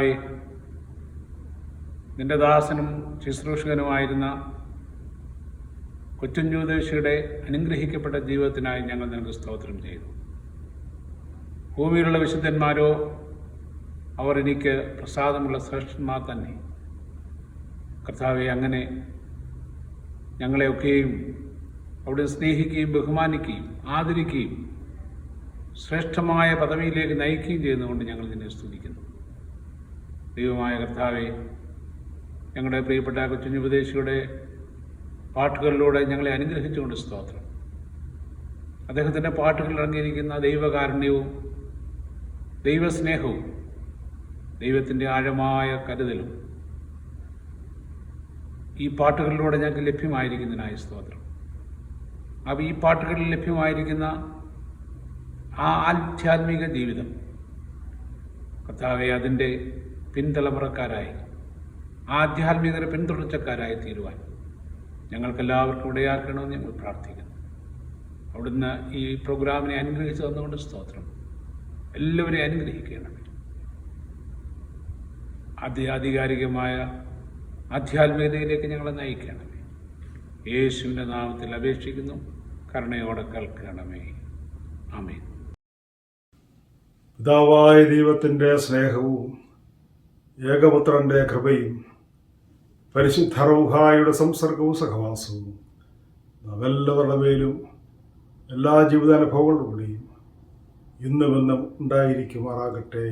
I: കർത്താവെ, നിന്റെ ദാസനും ശുശ്രൂഷകനുമായിരുന്ന കൊച്ചുഞ്ഞുപദേശിയുടെ അനുഗ്രഹിക്കപ്പെട്ട ജീവിതത്തിനായി ഞങ്ങൾ നിനക്ക് സ്തോത്രം ചെയ്തു. ഭൂമിയിലുള്ള വിശുദ്ധന്മാരോ അവർ എനിക്ക് പ്രസാദമുള്ള ശ്രേഷ്ഠന്മാർ തന്നെ. കർത്താവെ, അങ്ങനെ ഞങ്ങളെയൊക്കെയും അവിടെ സ്നേഹിക്കുകയും ബഹുമാനിക്കുകയും ആദരിക്കുകയും ശ്രേഷ്ഠമായ പദവിയിലേക്ക് നയിക്കുകയും ചെയ്യുന്നതുകൊണ്ട് ഞങ്ങൾ നിന്നെ സ്തുതിക്കുന്നു. ദൈവമായ കർത്താവെ, ഞങ്ങളുടെ പ്രിയപ്പെട്ട കൊച്ചുഞ്ഞുപദേശിയുടെ പാട്ടുകളിലൂടെ ഞങ്ങളെ അനുഗ്രഹിച്ചുകൊണ്ട് സ്തോത്രം. അദ്ദേഹത്തിൻ്റെ പാട്ടുകളിൽ ഇറങ്ങിയിരിക്കുന്ന ദൈവകാരുണ്യവും ദൈവസ്നേഹവും ദൈവത്തിൻ്റെ ആഴമായ കരുതലും ഈ പാട്ടുകളിലൂടെ ഞങ്ങൾക്ക് ലഭ്യമായിരിക്കുന്നതിനായി സ്തോത്രം. അപ്പോൾ ഈ പാട്ടുകളിൽ ലഭ്യമായിരിക്കുന്ന ആ ആധ്യാത്മിക ജീവിതം കർത്താവെ, അതിൻ്റെ പിൻതലമുറക്കാരായി ആധ്യാത്മികരെ പിന്തുടർച്ചക്കാരായി തീരുവാൻ ഞങ്ങൾക്കെല്ലാവർക്കും ഇടയാക്കണമെന്ന് ഞങ്ങൾ പ്രാർത്ഥിക്കുന്നു. അവിടുന്ന് ഈ പ്രോഗ്രാമിനെ അനുഗ്രഹിച്ചു തന്നുകൊണ്ട് സ്തോത്രം. എല്ലാവരെയും അനുഗ്രഹിക്കണം. ആധികാരികമായ ആധ്യാത്മികതയിലേക്ക് ഞങ്ങളെ നയിക്കണമേ. യേശുവിൻ്റെ നാമത്തിൽ അപേക്ഷിക്കുന്നു, കരുണയോടെ കേൾക്കണമേ. ആമേൻ. പിതാവായ ദൈവത്തിൻ്റെ സ്നേഹവും ഏകപുത്രൻ്റെ കൃപയും പരിശുദ്ധ റൂഹായുടെ സംസർഗവും സഹവാസവും നാമെല്ലാവരുടെ മേലും എല്ലാ ജീവിതാനുഭവങ്ങളോടുകൂടിയും ഇന്നുമെന്നും ഉണ്ടായിരിക്കുമാറാകട്ടെ.